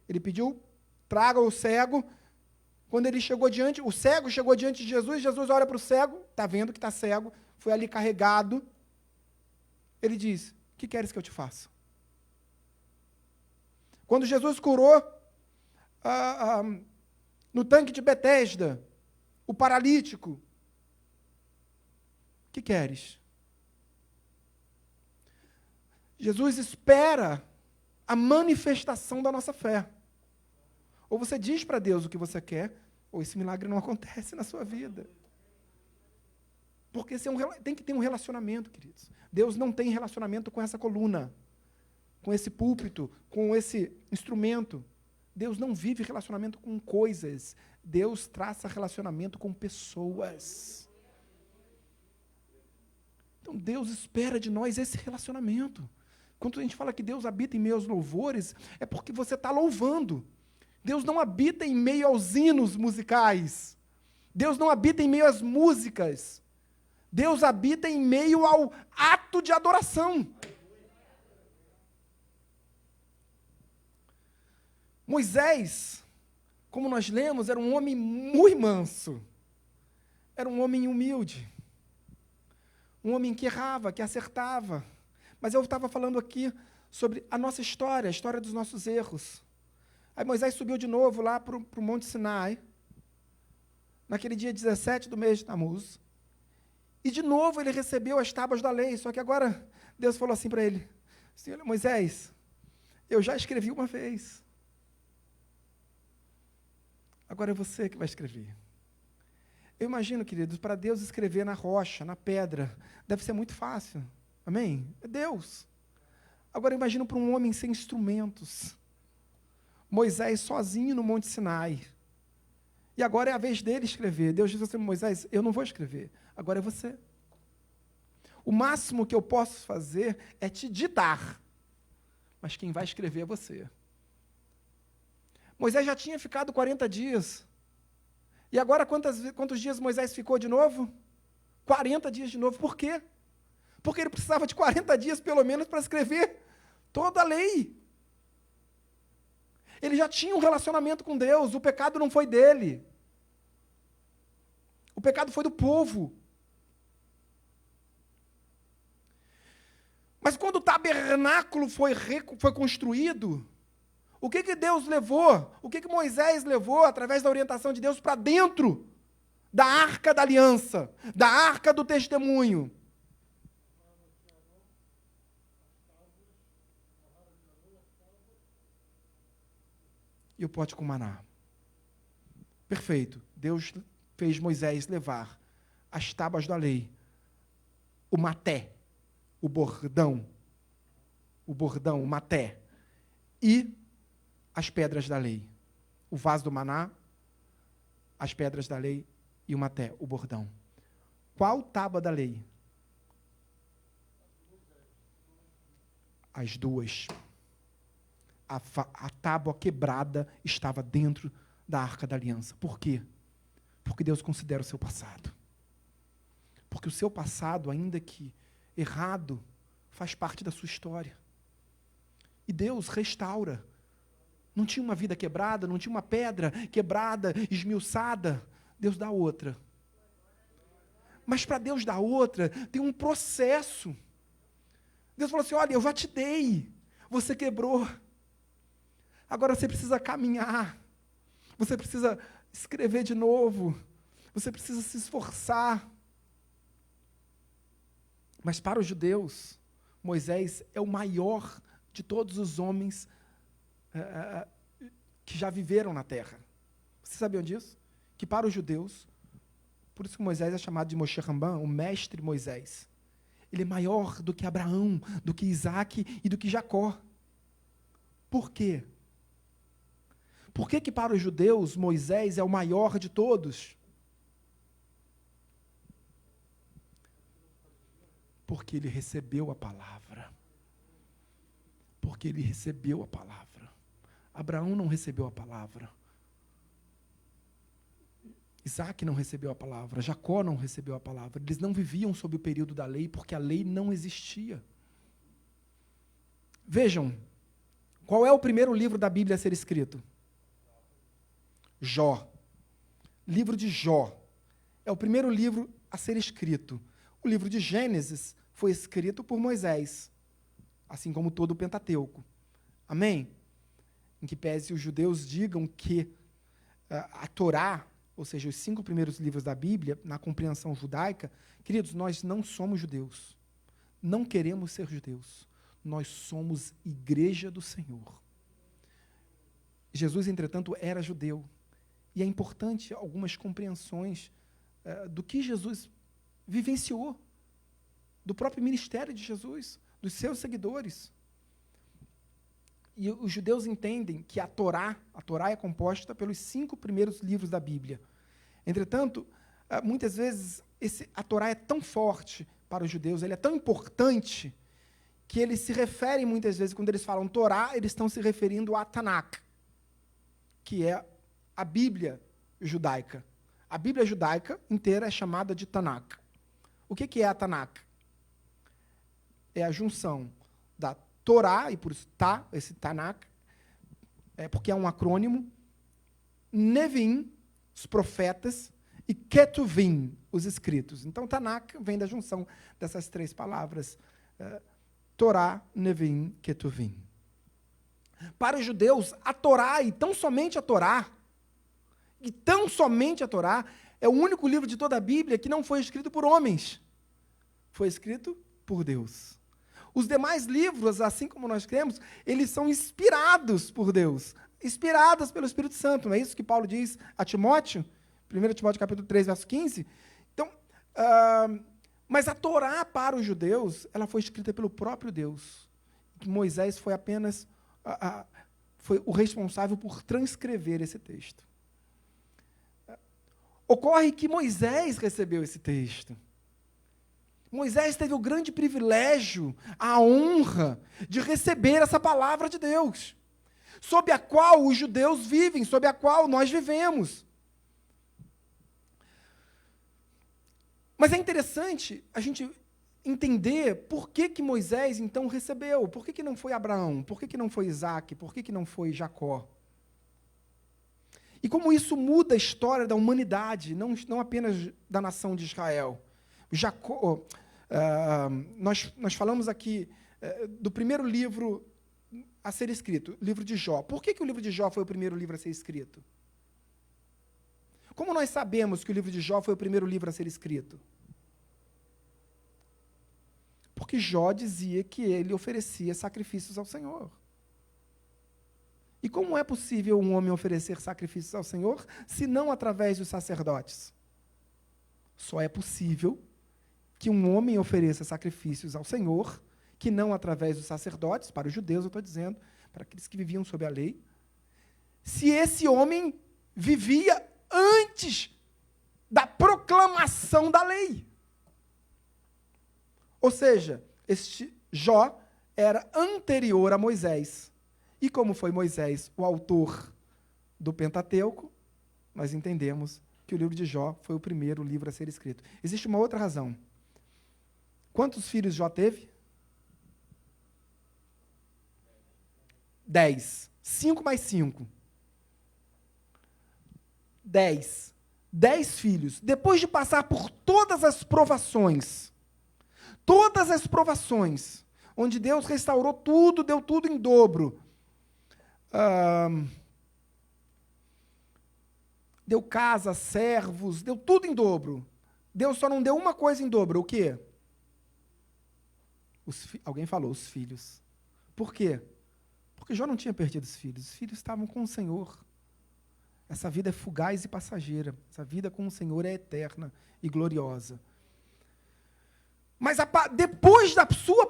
ele pediu, traga o cego. Quando ele chegou diante, o cego chegou diante de Jesus, Jesus olha para o cego, está vendo que está cego, foi ali carregado. Ele diz, o que queres que eu te faça? Quando Jesus curou no tanque de Betesda, o paralítico, o que queres? Jesus espera a manifestação da nossa fé. Ou você diz para Deus o que você quer, ou esse milagre não acontece na sua vida. Porque tem que ter um relacionamento, queridos. Deus não tem relacionamento com essa coluna, com esse púlpito, com esse instrumento. Deus não vive relacionamento com coisas. Deus traça relacionamento com pessoas. Então, Deus espera de nós esse relacionamento. Quando a gente fala que Deus habita em meio aos louvores, é porque você está louvando. Deus não habita em meio aos hinos musicais. Deus não habita em meio às músicas. Deus habita em meio ao ato de adoração. Moisés, como nós lemos, era um homem muito manso. Era um homem humilde. Um homem que errava, que acertava. Mas eu estava falando aqui sobre a nossa história, a história dos nossos erros. Aí Moisés subiu de novo lá para o Monte Sinai, naquele dia 17 do mês de Tamuz, e de novo ele recebeu as tábuas da lei, só que agora Deus falou assim para ele, Moisés, eu já escrevi uma vez, agora é você que vai escrever. Eu imagino, queridos, para Deus escrever na rocha, na pedra, deve ser muito fácil, amém? É Deus. Agora eu imagino para um homem sem instrumentos, Moisés sozinho no Monte Sinai. E agora é a vez dele escrever. Deus diz assim, Moisés, eu não vou escrever, agora é você. O máximo que eu posso fazer é te ditar, mas quem vai escrever é você. Moisés já tinha ficado 40 dias. E agora quantos dias Moisés ficou de novo? 40 dias de novo. Por quê? Porque ele precisava de 40 dias, pelo menos, para escrever toda a lei. Ele já tinha um relacionamento com Deus, o pecado não foi dele. O pecado foi do povo. Mas quando o tabernáculo foi construído, o que Deus levou? O que Moisés levou, através da orientação de Deus, para dentro da arca da aliança, da arca do testemunho? E o pote com maná. Perfeito. Deus fez Moisés levar as tábuas da lei, o maté, o bordão, o maté, e as pedras da lei. O vaso do maná, as pedras da lei e o maté, o bordão. Qual tábua da lei? As duas. A tábua quebrada estava dentro da Arca da Aliança. Por quê? Porque Deus considera o seu passado. Porque o seu passado, ainda que errado, faz parte da sua história. E Deus restaura. Não tinha uma vida quebrada, não tinha uma pedra quebrada, esmiuçada. Deus dá outra. Mas para Deus dar outra, tem um processo. Deus falou assim, olha, eu já te dei. Você quebrou. Agora você precisa caminhar, você precisa escrever de novo, você precisa se esforçar. Mas para os judeus, Moisés é o maior de todos os homens que já viveram na terra. Vocês sabiam disso? Que para os judeus, Por isso que Moisés é chamado de Moshe Rambam, o mestre Moisés. Ele é maior do que Abraão, do que Isaac e do que Jacó. Por quê? Por que para os judeus Moisés é o maior de todos? Porque ele recebeu a palavra. Porque ele recebeu a palavra. Abraão não recebeu a palavra. Isaac não recebeu a palavra, Jacó não recebeu a palavra. Eles não viviam sob o período da lei, porque a lei não existia. Vejam, qual é o primeiro livro da Bíblia a ser escrito? Jó. Livro de Jó. É o primeiro livro a ser escrito. O livro de Gênesis foi escrito por Moisés, assim como todo o Pentateuco. Amém? Em que pese os judeus digam que a Torá, ou seja, os 5 primeiros livros da Bíblia, na compreensão judaica, queridos, nós não somos judeus. Não queremos ser judeus. Nós somos igreja do Senhor. Jesus, entretanto, era judeu. E é importante algumas compreensões do que Jesus vivenciou, do próprio ministério de Jesus, dos seus seguidores. E os judeus entendem que a Torá é composta pelos 5 primeiros livros da Bíblia. Entretanto, muitas vezes, a Torá é tão forte para os judeus, ele é tão importante, que eles se referem, muitas vezes, quando eles falam Torá, eles estão se referindo a Tanakh, que é a Bíblia judaica. A Bíblia judaica inteira é chamada de Tanakh. O que é a Tanakh? É a junção da Torá, e por isso esse Tanakh, porque é um acrônimo, Nevim, os profetas, e Ketuvim, os escritos. Então, Tanakh vem da junção dessas 3 palavras, Torá, Nevim, Ketuvim. Para os judeus, a Torá, e tão somente a Torá, é o único livro de toda a Bíblia que não foi escrito por homens. Foi escrito por Deus. Os demais livros, assim como nós cremos, eles são inspirados por Deus, inspirados pelo Espírito Santo. Não é isso que Paulo diz a Timóteo? 1 Timóteo capítulo 3, verso 15. Então, mas a Torá para os judeus, ela foi escrita pelo próprio Deus. Moisés foi apenas foi o responsável por transcrever esse texto. Ocorre que Moisés recebeu esse texto. Moisés teve o grande privilégio, a honra de receber essa palavra de Deus, sob a qual os judeus vivem, sob a qual nós vivemos. Mas é interessante a gente entender por que Moisés, então, recebeu. Por que não foi Abraão? Por que não foi Isaac? Por que não foi Jacó? E como isso muda a história da humanidade, não apenas da nação de Israel. Jacó... nós falamos aqui do primeiro livro a ser escrito, o livro de Jó. Por que o livro de Jó foi o primeiro livro a ser escrito? Como nós sabemos que o livro de Jó foi o primeiro livro a ser escrito? Porque Jó dizia que ele oferecia sacrifícios ao Senhor. E como é possível um homem oferecer sacrifícios ao Senhor, se não através dos sacerdotes? Só é possível que um homem ofereça sacrifícios ao Senhor, que não através dos sacerdotes, para os judeus eu estou dizendo, para aqueles que viviam sob a lei, se esse homem vivia antes da proclamação da lei. Ou seja, este Jó era anterior a Moisés. E como foi Moisés o autor do Pentateuco, nós entendemos que o livro de Jó foi o primeiro livro a ser escrito. Existe uma outra razão. Quantos filhos Jó teve? 10. 5 mais 5. 10. 10 filhos. Depois de passar por todas as provações, onde Deus restaurou tudo, deu tudo em dobro. Deu casa, servos, deu tudo em dobro. Deus só não deu uma coisa em dobro. O quê? Alguém falou, os filhos. Por quê? Porque Jó não tinha perdido os filhos estavam com o Senhor. Essa vida é fugaz e passageira. Essa vida com o Senhor é eterna e gloriosa. Mas depois da sua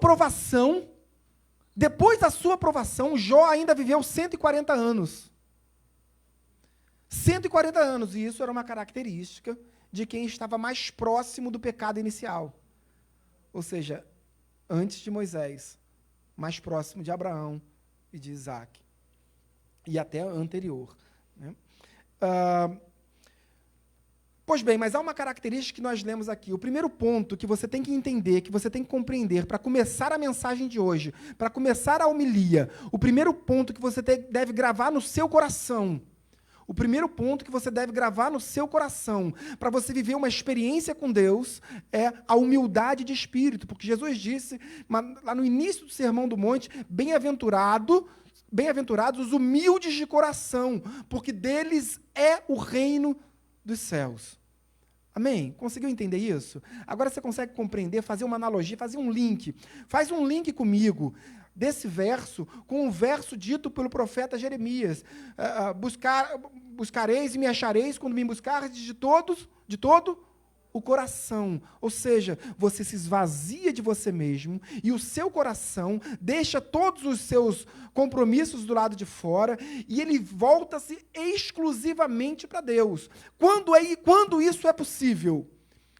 aprovação, Jó ainda viveu 140 anos. 140 anos, e isso era uma característica de quem estava mais próximo do pecado inicial. Ou seja, antes de Moisés, mais próximo de Abraão e de Isaac. E até anterior. Né? Pois bem, mas há uma característica que nós lemos aqui. O primeiro ponto que você tem que entender, que você tem que compreender, para começar a mensagem de hoje, para começar a homilia, o primeiro ponto que você deve gravar no seu coração, para você viver uma experiência com Deus, é a humildade de espírito. Porque Jesus disse, lá no início do Sermão do Monte, bem-aventurados os humildes de coração, porque deles é o reino dos céus. Amém? Conseguiu entender isso? Agora você consegue compreender, fazer uma analogia, fazer um link. Faz um link comigo desse verso com o verso dito pelo profeta Jeremias. Buscareis e me achareis quando me buscardes de todo o coração. Ou seja, você se esvazia de você mesmo e o seu coração deixa todos os seus compromissos do lado de fora e ele volta-se exclusivamente para Deus. Quando isso é possível?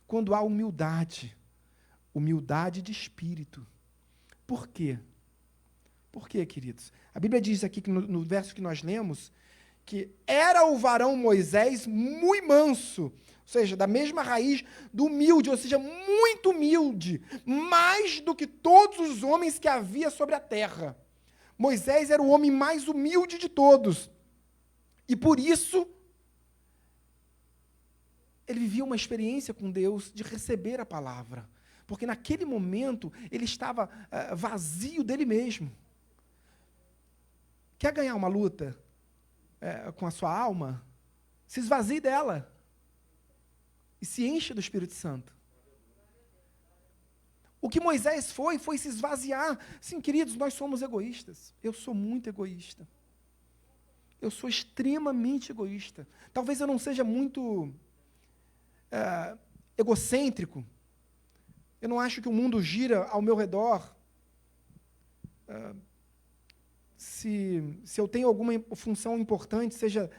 Quando há humildade de espírito. Por quê? Por quê, queridos? A Bíblia diz aqui, que no verso que nós lemos, que era o varão Moisés muito manso, ou seja, da mesma raiz do humilde, ou seja, muito humilde, mais do que todos os homens que havia sobre a terra. Moisés era o homem mais humilde de todos. E por isso, ele vivia uma experiência com Deus de receber a palavra. Porque naquele momento, ele estava vazio dele mesmo. Quer ganhar uma luta com a sua alma? Se esvazie dela. E se enche do Espírito Santo. O que Moisés foi se esvaziar. Sim, queridos, nós somos egoístas. Eu sou muito egoísta. Eu sou extremamente egoísta. Talvez eu não seja muito egocêntrico. Eu não acho que o mundo gira ao meu redor. Se eu tenho alguma função importante, seja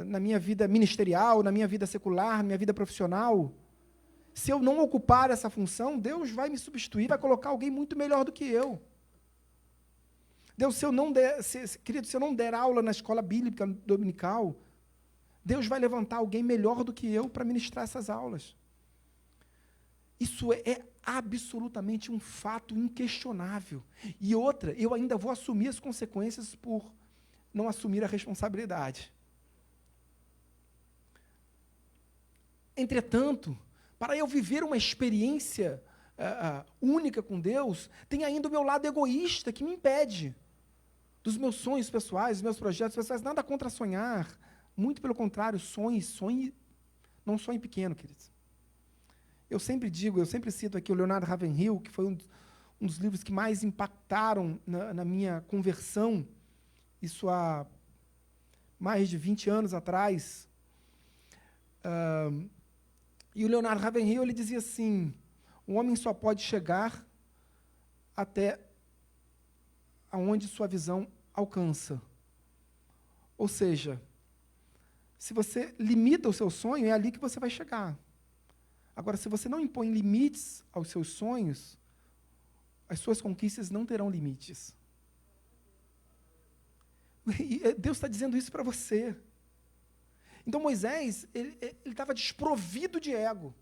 na minha vida ministerial, na minha vida secular, na minha vida profissional, se eu não ocupar essa função, Deus vai me substituir, vai colocar alguém muito melhor do que eu. Deus, se eu não der aula na escola bíblica dominical, Deus vai levantar alguém melhor do que eu para ministrar essas aulas. Isso é absolutamente um fato inquestionável. E outra, eu ainda vou assumir as consequências por não assumir a responsabilidade. Entretanto, para eu viver uma experiência única com Deus, tem ainda o meu lado egoísta que me impede dos meus sonhos pessoais, dos meus projetos pessoais. Nada contra sonhar, muito pelo contrário, sonhe, não sonhe pequeno, queridos. Eu sempre cito aqui o Leonardo Ravenhill, que foi um dos livros que mais impactaram na minha conversão, isso há mais de 20 anos atrás. E o Leonardo Ravenhill, ele dizia assim, o homem só pode chegar até aonde sua visão alcança. Ou seja, se você limita o seu sonho, é ali que você vai chegar. Agora, se você não impõe limites aos seus sonhos, as suas conquistas não terão limites. E Deus está dizendo isso para você. Então, Moisés, ele estava desprovido de ego.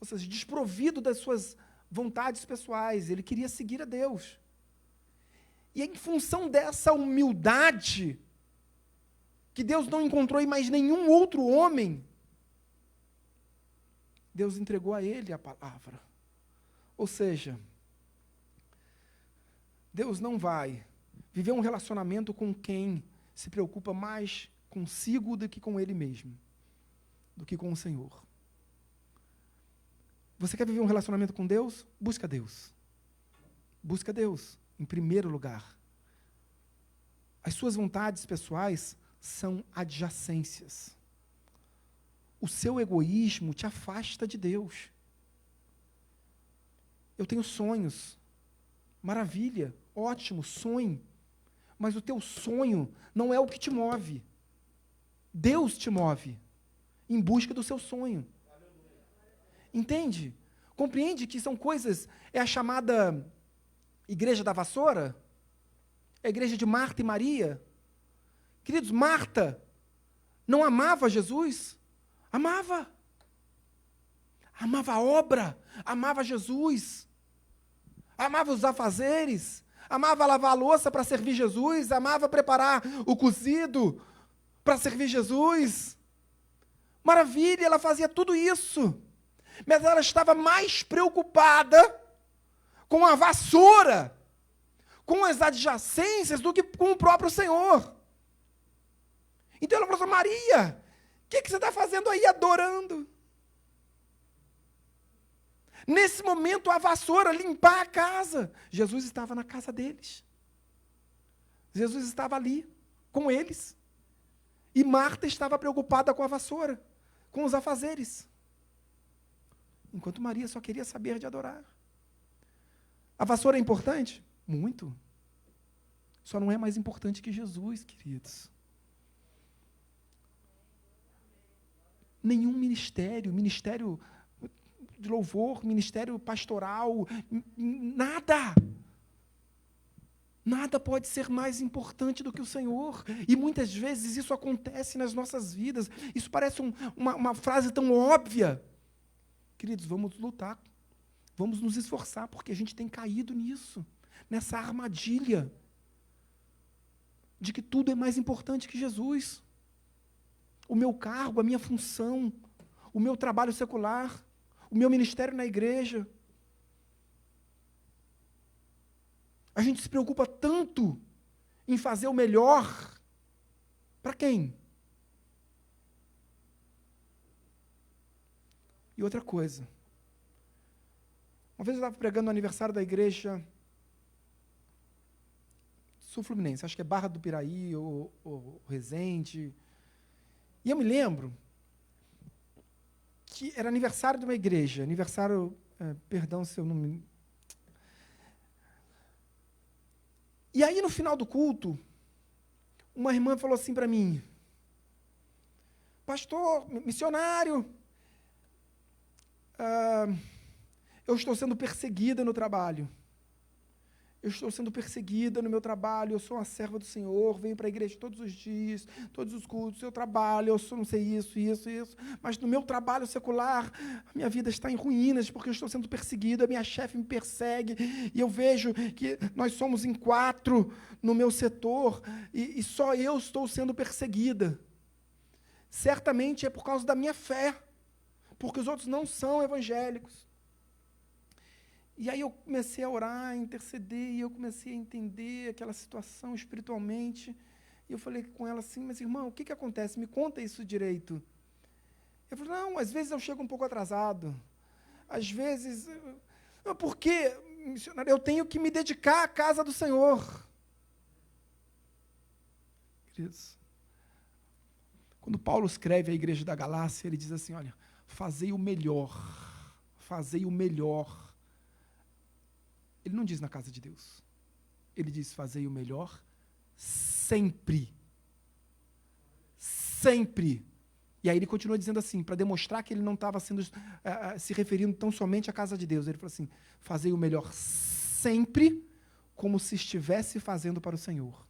Ou seja, desprovido das suas vontades pessoais. Ele queria seguir a Deus. E em função dessa humildade, que Deus não encontrou em mais nenhum outro homem, Deus entregou a ele a palavra. Ou seja, Deus não vai viver um relacionamento com quem se preocupa mais consigo do que com ele mesmo, do que com o Senhor. Você quer viver um relacionamento com Deus? Busca Deus. Busca Deus, em primeiro lugar. As suas vontades pessoais são adjacências. O seu egoísmo te afasta de Deus. Eu tenho sonhos. Maravilha, ótimo, sonhe. Mas o teu sonho não é o que te move. Deus te move em busca do seu sonho. Entende? Compreende que são coisas, é a chamada igreja da vassoura? É a igreja de Marta e Maria? Queridos, Marta não amava Jesus? Amava. Amava a obra, amava Jesus, amava os afazeres, amava lavar a louça para servir Jesus, amava preparar o cozido para servir Jesus. Maravilha, ela fazia tudo isso. Mas ela estava mais preocupada com a vassoura, com as adjacências, do que com o próprio Senhor. Então ela falou assim: Maria, o que você está fazendo aí adorando? Nesse momento, a vassoura, limpar a casa. Jesus estava na casa deles. Jesus estava ali, com eles. E Marta estava preocupada com a vassoura, com os afazeres. Enquanto Maria só queria saber de adorar. A vassoura é importante? Muito. Só não é mais importante que Jesus, queridos. Nenhum ministério de louvor, ministério pastoral, nada. Nada pode ser mais importante do que o Senhor. E muitas vezes isso acontece nas nossas vidas. Isso parece uma frase tão óbvia. Queridos, vamos lutar. Vamos nos esforçar, porque a gente tem caído nisso. Nessa armadilha. De que tudo é mais importante que Jesus. O meu cargo, a minha função, o meu trabalho secular, o meu ministério na igreja. A gente se preocupa tanto em fazer o melhor. Para quem? E outra coisa. Uma vez eu estava pregando no aniversário da igreja sul-fluminense, acho que é Barra do Piraí ou Resende. E eu me lembro que era aniversário de uma igreja, perdão se eu não me... E aí, no final do culto, uma irmã falou assim para mim: pastor, missionário, eu estou sendo perseguida no trabalho. Eu estou sendo perseguida no meu trabalho, eu sou uma serva do Senhor, venho para a igreja todos os dias, todos os cultos, eu trabalho, eu sou não sei isso, mas no meu trabalho secular, a minha vida está em ruínas, porque eu estou sendo perseguida, a minha chefe me persegue, e eu vejo que nós somos em 4 no meu setor, e só eu estou sendo perseguida. Certamente é por causa da minha fé, porque os outros não são evangélicos. E aí eu comecei a orar, a interceder, e eu comecei a entender aquela situação espiritualmente. E eu falei com ela assim: mas irmão, o que acontece? Me conta isso direito. Eu falei: não, às vezes eu chego um pouco atrasado. Às vezes... Porque, missionário, eu tenho que me dedicar à casa do Senhor. Queridos, quando Paulo escreve à igreja da Galácia, ele diz assim: olha, fazei o melhor. Ele não diz na casa de Deus. Ele diz: fazei o melhor sempre. Sempre. E aí ele continua dizendo assim, para demonstrar que ele não estava se referindo tão somente à casa de Deus. Ele falou assim: fazei o melhor sempre, como se estivesse fazendo para o Senhor.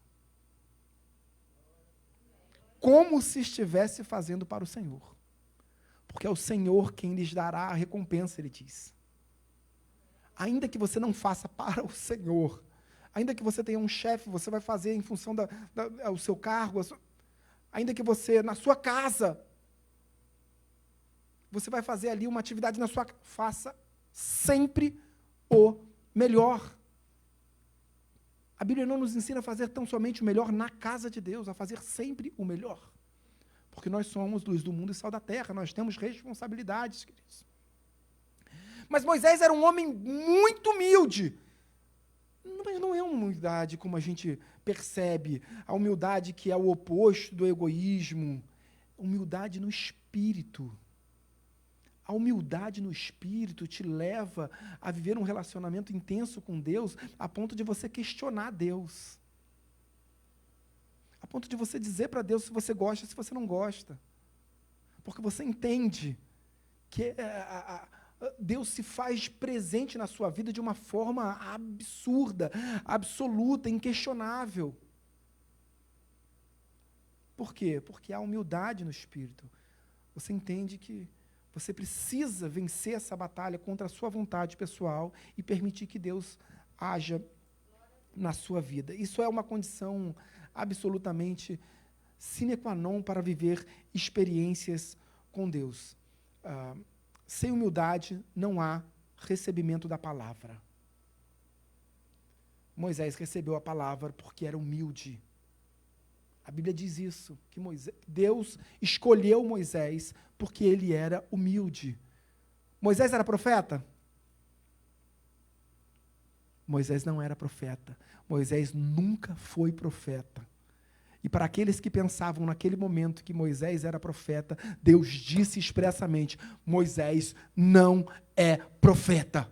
Como se estivesse fazendo para o Senhor. Porque é o Senhor quem lhes dará a recompensa, ele diz. Ainda que você não faça para o Senhor, ainda que você tenha um chefe, você vai fazer em função do seu cargo, ainda que você, na sua casa, você vai fazer ali uma atividade na sua casa, faça sempre o melhor. A Bíblia não nos ensina a fazer tão somente o melhor na casa de Deus, a fazer sempre o melhor. Porque nós somos luz do mundo e sal da terra, nós temos responsabilidades, queridos. Mas Moisés era um homem muito humilde. Mas não é uma humildade como a gente percebe, a humildade que é o oposto do egoísmo, humildade no espírito. A humildade no espírito te leva a viver um relacionamento intenso com Deus, a ponto de você questionar Deus. A ponto de você dizer para Deus se você gosta, se você não gosta. Porque você entende que Deus se faz presente na sua vida de uma forma absurda, absoluta, inquestionável. Por quê? Porque há humildade no espírito. Você entende que você precisa vencer essa batalha contra a sua vontade pessoal e permitir que Deus haja na sua vida. Isso é uma condição absolutamente sine qua non para viver experiências com Deus. Sem humildade não há recebimento da palavra. Moisés recebeu a palavra porque era humilde. A Bíblia diz isso, que Deus escolheu Moisés porque ele era humilde. Moisés era profeta? Moisés não era profeta. Moisés nunca foi profeta. E para aqueles que pensavam naquele momento que Moisés era profeta, Deus disse expressamente: Moisés não é profeta,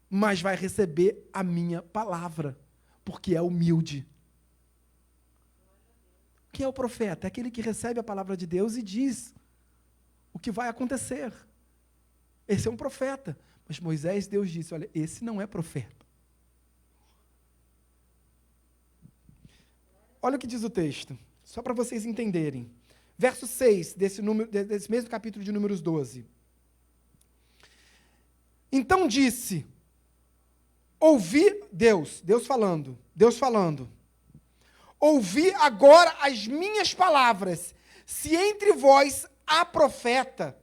mas vai receber a minha palavra, porque é humilde. Quem é o profeta? É aquele que recebe a palavra de Deus e diz o que vai acontecer. Esse é um profeta. Mas Moisés, Deus disse: olha, esse não é profeta. Olha o que diz o texto, só para vocês entenderem. Verso 6 desse mesmo capítulo de Números 12. Então disse, ouvi, Deus falando, ouvi agora as minhas palavras. Se entre vós há profeta,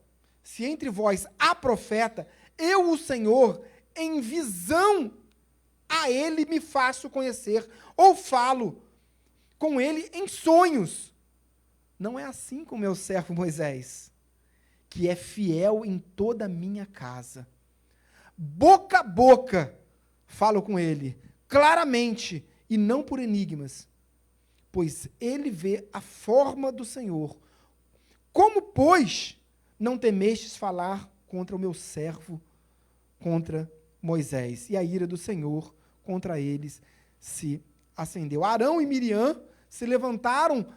eu, o Senhor, em visão a ele me faço conhecer, ou falo com ele em sonhos. Não é assim com meu servo Moisés, que é fiel em toda a minha casa. Boca a boca falo com ele, claramente, e não por enigmas, pois ele vê a forma do Senhor. Como, pois, não temestes falar contra o meu servo, contra Moisés? E a ira do Senhor contra eles se acendeu. Arão e Miriam se levantaram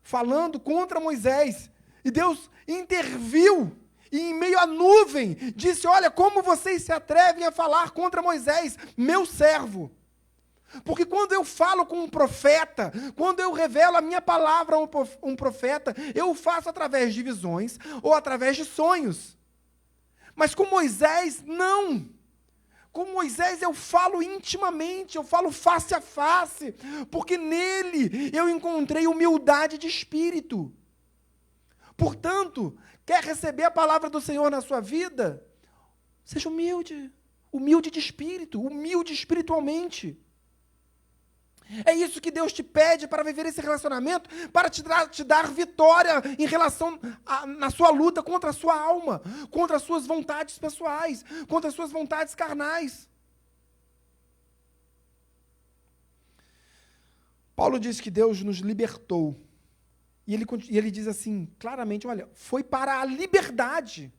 falando contra Moisés. E Deus interviu e, em meio à nuvem, disse: olha, como vocês se atrevem a falar contra Moisés, meu servo? Porque quando eu falo com um profeta, quando eu revelo a minha palavra a um profeta, eu o faço através de visões ou através de sonhos. Mas com Moisés, não. Com Moisés eu falo intimamente, eu falo face a face, porque nele eu encontrei humildade de espírito. Portanto, quer receber a palavra do Senhor na sua vida? Seja humilde, humilde de espírito, humilde espiritualmente. É isso que Deus te pede para viver esse relacionamento, para te dar vitória em relação na sua luta contra a sua alma, contra as suas vontades pessoais, contra as suas vontades carnais. Paulo diz que Deus nos libertou. E ele diz assim, claramente, olha, foi para a liberdade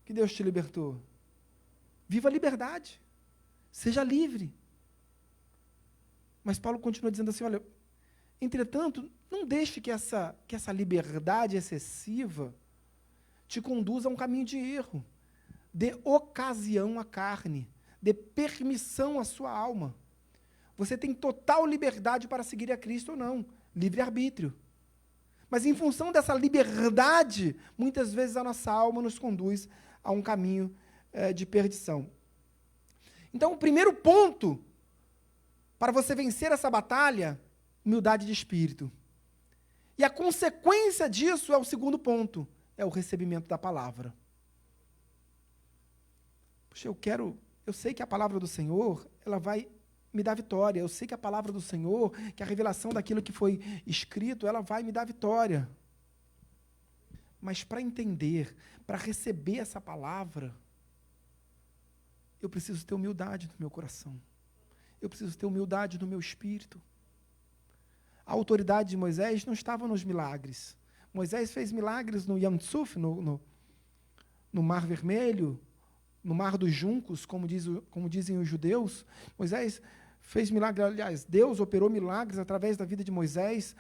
que Deus te libertou. Viva a liberdade. Seja livre. Mas Paulo continua dizendo assim, olha, entretanto, não deixe que essa liberdade excessiva te conduza a um caminho de erro. Dê ocasião à carne, dê permissão à sua alma. Você tem total liberdade para seguir a Cristo ou não, livre-arbítrio. Mas em função dessa liberdade, muitas vezes a nossa alma nos conduz a um caminho de perdição. Então, o primeiro ponto para você vencer essa batalha, humildade de espírito. E a consequência disso é o segundo ponto, é o recebimento da palavra. Puxa, eu sei que a palavra do Senhor, ela vai me dar vitória. Eu sei que a palavra do Senhor, que a revelação daquilo que foi escrito, ela vai me dar vitória. Mas para entender, para receber essa palavra, eu preciso ter humildade no meu coração. eu preciso ter humildade no meu espírito. A autoridade de Moisés não estava nos milagres. Moisés fez milagres no Yam Tsuf, no Mar Vermelho, no Mar dos Juncos, como dizem os judeus. Moisés fez milagres, aliás, Deus operou milagres através da vida de Moisés,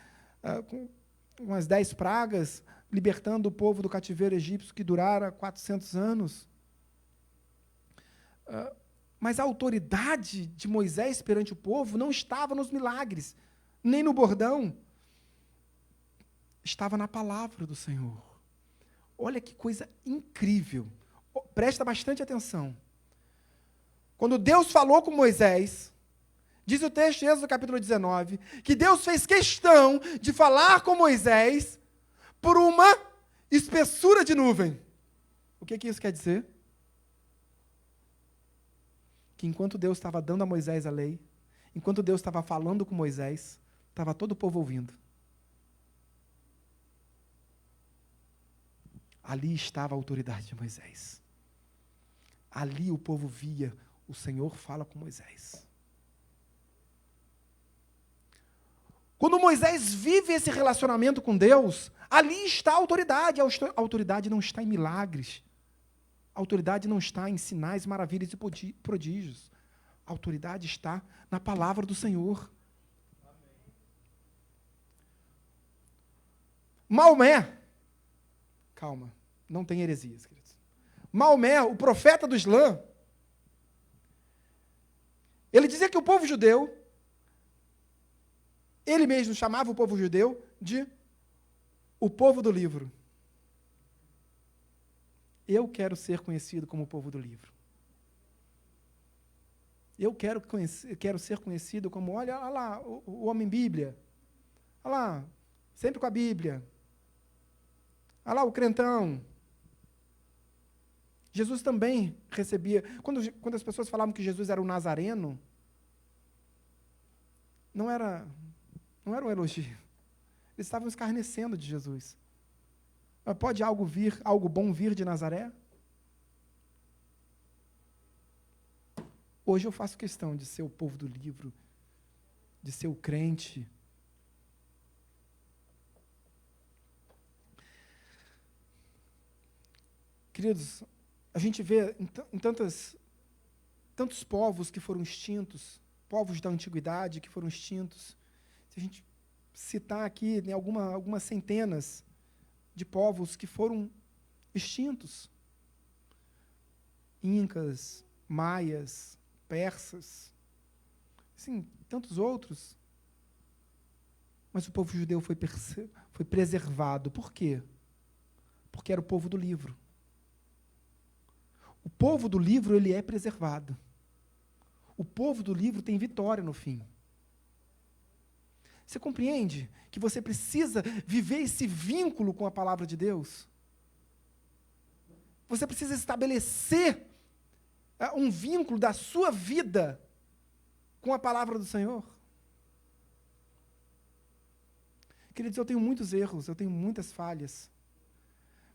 com as 10 pragas, libertando o povo do cativeiro egípcio que durara 400 anos. Mas a autoridade de Moisés perante o povo não estava nos milagres, nem no bordão. Estava na palavra do Senhor. Olha que coisa incrível. Presta bastante atenção. Quando Deus falou com Moisés, diz o texto de Êxodo capítulo 19, que Deus fez questão de falar com Moisés por uma espessura de nuvem. O que isso quer dizer? Que enquanto Deus estava dando a Moisés a lei, enquanto Deus estava falando com Moisés, estava todo o povo ouvindo. Ali estava a autoridade de Moisés. Ali o povo via, o Senhor fala com Moisés. Quando Moisés vive esse relacionamento com Deus, ali está a autoridade. A autoridade não está em milagres. A autoridade não está em sinais, maravilhas e prodígios. A autoridade está na palavra do Senhor. Maomé, calma, não tem heresias, queridos. Maomé, o profeta do Islã, ele dizia que o povo judeu, ele mesmo chamava o povo judeu de o povo do livro. Eu quero ser conhecido como o povo do livro. Eu quero ser conhecido como, olha lá, o homem Bíblia. Olha lá, sempre com a Bíblia. Olha lá, o crentão. Jesus também recebia... Quando as pessoas falavam que Jesus era um nazareno, não era um elogio. Eles estavam escarnecendo de Jesus. Mas pode algo bom vir de Nazaré? Hoje eu faço questão de ser o povo do livro, de ser o crente. Queridos, a gente vê em tantos povos que foram extintos, povos da antiguidade que foram extintos. Se a gente citar aqui algumas centenas de povos que foram extintos. Incas, maias, persas, sim, tantos outros. Mas o povo judeu foi preservado. Por quê? Porque era o povo do livro. O povo do livro, ele é preservado. O povo do livro tem vitória no fim. Você compreende que você precisa viver esse vínculo com a palavra de Deus? Você precisa estabelecer um vínculo da sua vida com a palavra do Senhor? Queridos, eu tenho muitos erros, eu tenho muitas falhas.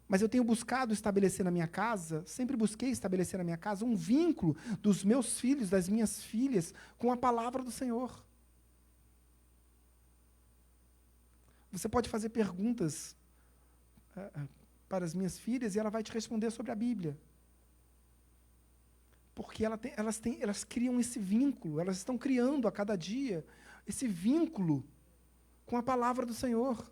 Mas eu tenho buscado estabelecer na minha casa, sempre busquei estabelecer na minha casa um vínculo dos meus filhos, das minhas filhas, com a palavra do Senhor. Você pode fazer perguntas para as minhas filhas e ela vai te responder sobre a Bíblia. Porque elas criam esse vínculo, elas estão criando a cada dia esse vínculo com a palavra do Senhor.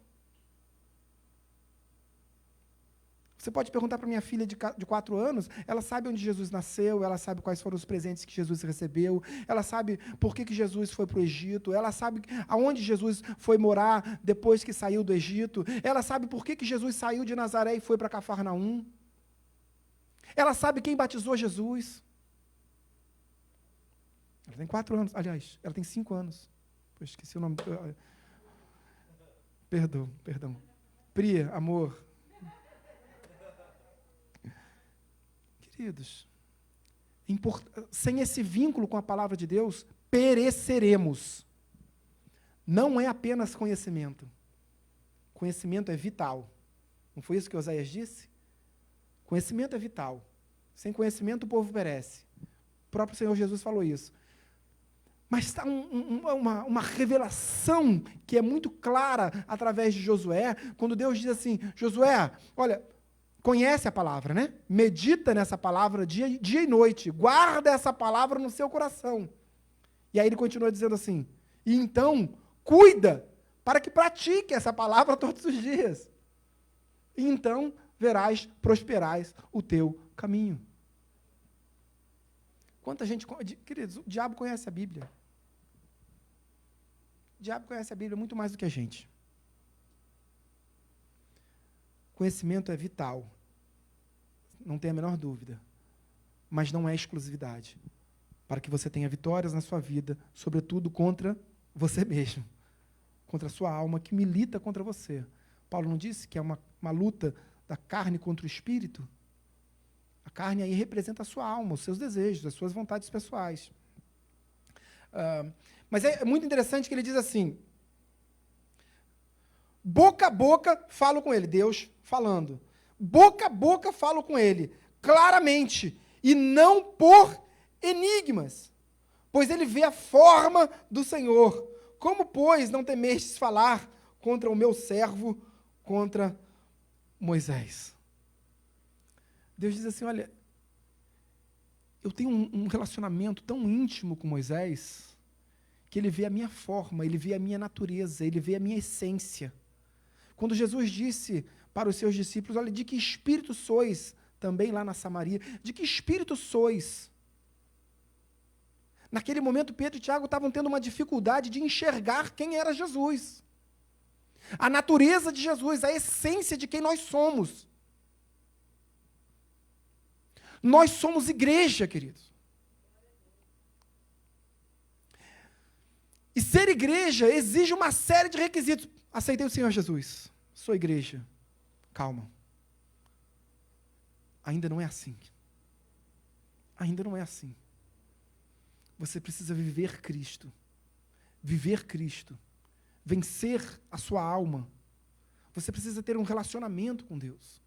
Você pode perguntar para minha filha de 4 anos, ela sabe onde Jesus nasceu, ela sabe quais foram os presentes que Jesus recebeu, ela sabe por que Jesus foi para o Egito, ela sabe aonde Jesus foi morar depois que saiu do Egito, ela sabe por que Jesus saiu de Nazaré e foi para Cafarnaum. Ela sabe quem batizou Jesus. Ela tem 4 anos, aliás, ela tem 5 anos. Eu esqueci o nome. Perdão. Priya, amor. Queridos, sem esse vínculo com a palavra de Deus, pereceremos. Não é apenas conhecimento. Conhecimento é vital. Não foi isso que Oséias disse? Conhecimento é vital. Sem conhecimento o povo perece. O próprio Senhor Jesus falou isso. Mas está uma revelação que é muito clara através de Josué, quando Deus diz assim, Josué, olha, conhece a palavra, né? Medita nessa palavra dia e noite, guarda essa palavra no seu coração. E aí ele continua dizendo assim, e então, cuida para que pratique essa palavra todos os dias. E então, prosperarás o teu caminho. Quanta gente... Queridos, o diabo conhece a Bíblia. O diabo conhece a Bíblia muito mais do que a gente. Conhecimento é vital. Não tem a menor dúvida. Mas não é exclusividade. Para que você tenha vitórias na sua vida, sobretudo contra você mesmo. Contra a sua alma, que milita contra você. Paulo não disse que é uma luta da carne contra o espírito? A carne aí representa a sua alma, os seus desejos, as suas vontades pessoais. Mas é muito interessante que ele diz assim, boca a boca falo com ele, Deus falando. Boca a boca falo com ele, claramente, e não por enigmas, pois ele vê a forma do Senhor. Como, pois, não temestes falar contra o meu servo, contra Moisés? Deus diz assim, olha, eu tenho um relacionamento tão íntimo com Moisés, que ele vê a minha forma, ele vê a minha natureza, ele vê a minha essência. Quando Jesus disse para os seus discípulos, olha, de que espírito sois, também lá na Samaria, de que espírito sois? Naquele momento, Pedro e Tiago estavam tendo uma dificuldade de enxergar quem era Jesus. A natureza de Jesus, a essência de quem nós somos. Nós somos igreja, queridos. E ser igreja exige uma série de requisitos. Aceitei o Senhor Jesus. Sou igreja. Calma. Ainda não é assim. Ainda não é assim. Você precisa viver Cristo. Viver Cristo. Vencer a sua alma. Você precisa ter um relacionamento com Deus.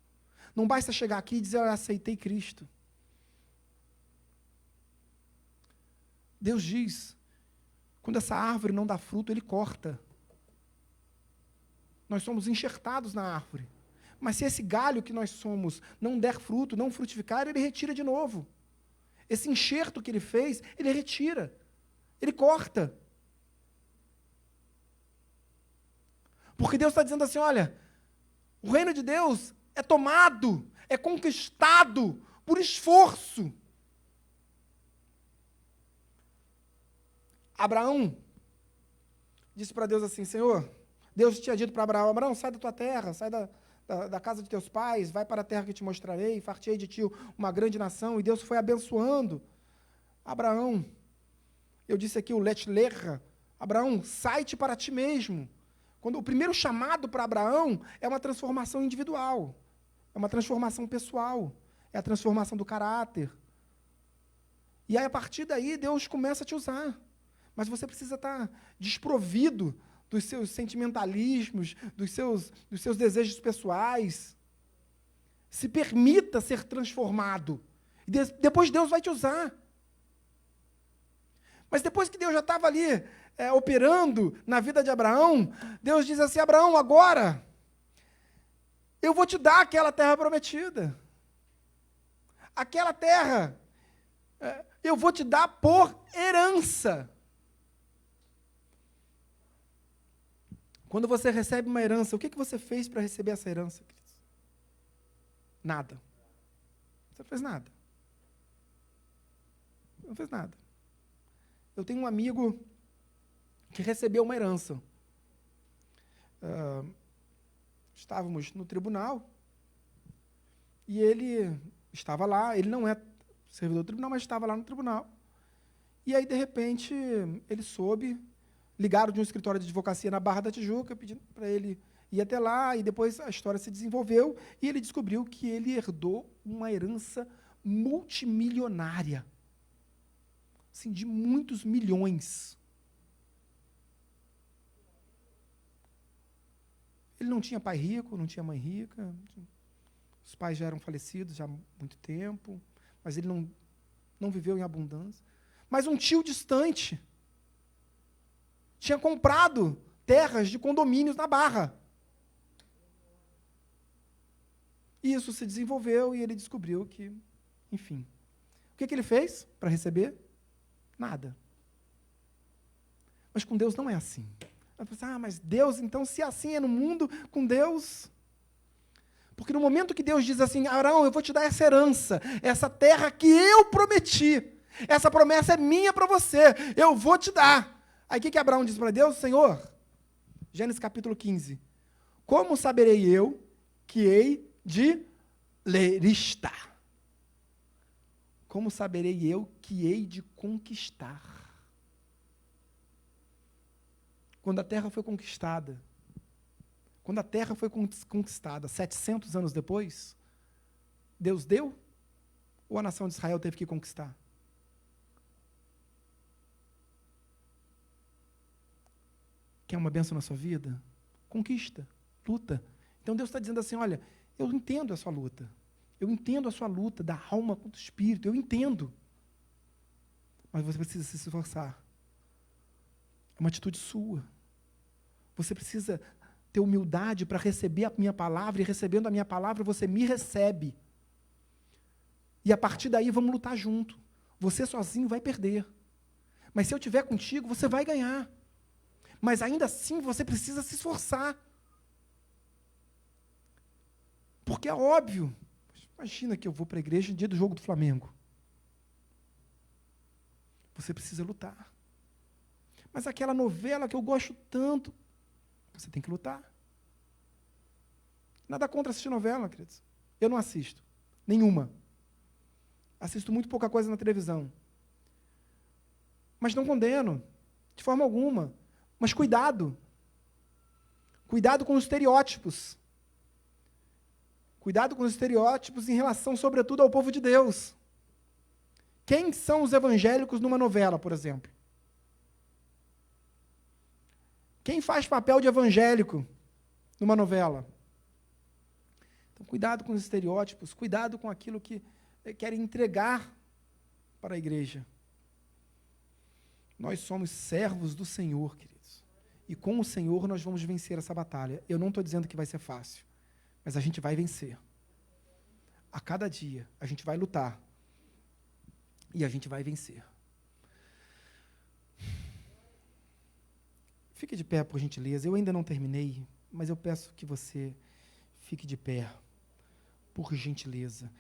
Não basta chegar aqui e dizer, eu aceitei Cristo. Deus diz, quando essa árvore não dá fruto, Ele corta. Nós somos enxertados na árvore. Mas se esse galho que nós somos não der fruto, não frutificar, Ele retira de novo. Esse enxerto que Ele fez, Ele retira. Ele corta. Porque Deus está dizendo assim, olha, o reino de Deus é tomado, é conquistado por esforço. Abraão disse para Deus assim, Senhor, Deus tinha dito para Abraão, Abraão, sai da tua terra, sai da casa de teus pais, vai para a terra que te mostrarei, fartei de ti uma grande nação, e Deus foi abençoando Abraão. Eu disse aqui o Letlecha, Abraão, sai-te para ti mesmo. Quando o primeiro chamado para Abraão é uma transformação individual, é uma transformação pessoal, é a transformação do caráter. E aí, a partir daí, Deus começa a te usar. Mas você precisa estar desprovido dos seus sentimentalismos, dos seus desejos pessoais. Se permita ser transformado. E depois Deus vai te usar. Mas depois que Deus já estava ali operando na vida de Abraão, Deus diz assim, Abraão, agora eu vou te dar aquela terra prometida. Aquela terra eu vou te dar por herança. Quando você recebe uma herança, o que você fez para receber essa herança, queridos? Nada. Você não fez nada. Não fez nada. Eu tenho um amigo que recebeu uma herança. Estávamos no tribunal e ele estava lá, ele não é servidor do tribunal, mas estava lá no tribunal. E aí, de repente, ele soube, ligaram de um escritório de advocacia na Barra da Tijuca, pedindo para ele ir até lá, e depois a história se desenvolveu, e ele descobriu que ele herdou uma herança multimilionária. Assim, de muitos milhões. Ele não tinha pai rico, não tinha mãe rica, os pais já eram falecidos já há muito tempo, mas ele não viveu em abundância. Mas um tio distante tinha comprado terras de condomínios na Barra. E isso se desenvolveu e ele descobriu que, enfim. O que ele fez para receber? Nada. Mas com Deus não é assim. Vai pensar, mas Deus, então, se assim é no mundo, com Deus... Porque no momento que Deus diz assim, Arão, eu vou te dar essa herança, essa terra que eu prometi, essa promessa é minha para você, eu vou te dar. Aí o que Abraão diz para Deus? Senhor, Gênesis capítulo 15, como saberei eu que hei de lerista? Como saberei eu que hei de conquistar? Quando a terra foi conquistada, quando a terra foi conquistada, 700 anos depois, Deus deu ou a nação de Israel teve que conquistar? Quer uma bênção na sua vida? Conquista, luta. Então Deus está dizendo assim, olha, eu entendo a sua luta. Eu entendo a sua luta da alma contra o espírito, eu entendo. Mas você precisa se esforçar. É uma atitude sua. Você precisa ter humildade para receber a minha palavra, e recebendo a minha palavra, você me recebe. E a partir daí, vamos lutar junto. Você sozinho vai perder. Mas se eu estiver contigo, você vai ganhar. Mas ainda assim, você precisa se esforçar. Porque é óbvio. Imagina que eu vou para a igreja no dia do jogo do Flamengo. Você precisa lutar. Mas aquela novela que eu gosto tanto, você tem que lutar. Nada contra assistir novela, queridos. Eu não assisto. Nenhuma. Assisto muito pouca coisa na televisão. Mas não condeno. De forma alguma. Mas cuidado. Cuidado com os estereótipos. Cuidado com os estereótipos em relação, sobretudo, ao povo de Deus. Quem são os evangélicos numa novela, por exemplo? Quem faz papel de evangélico numa novela? Então, cuidado com os estereótipos, cuidado com aquilo que querem entregar para a igreja. Nós somos servos do Senhor, queridos. E com o Senhor nós vamos vencer essa batalha. Eu não estou dizendo que vai ser fácil, mas a gente vai vencer. A cada dia, a gente vai lutar. E a gente vai vencer. Fique de pé, por gentileza. Eu ainda não terminei, mas eu peço que você fique de pé, por gentileza.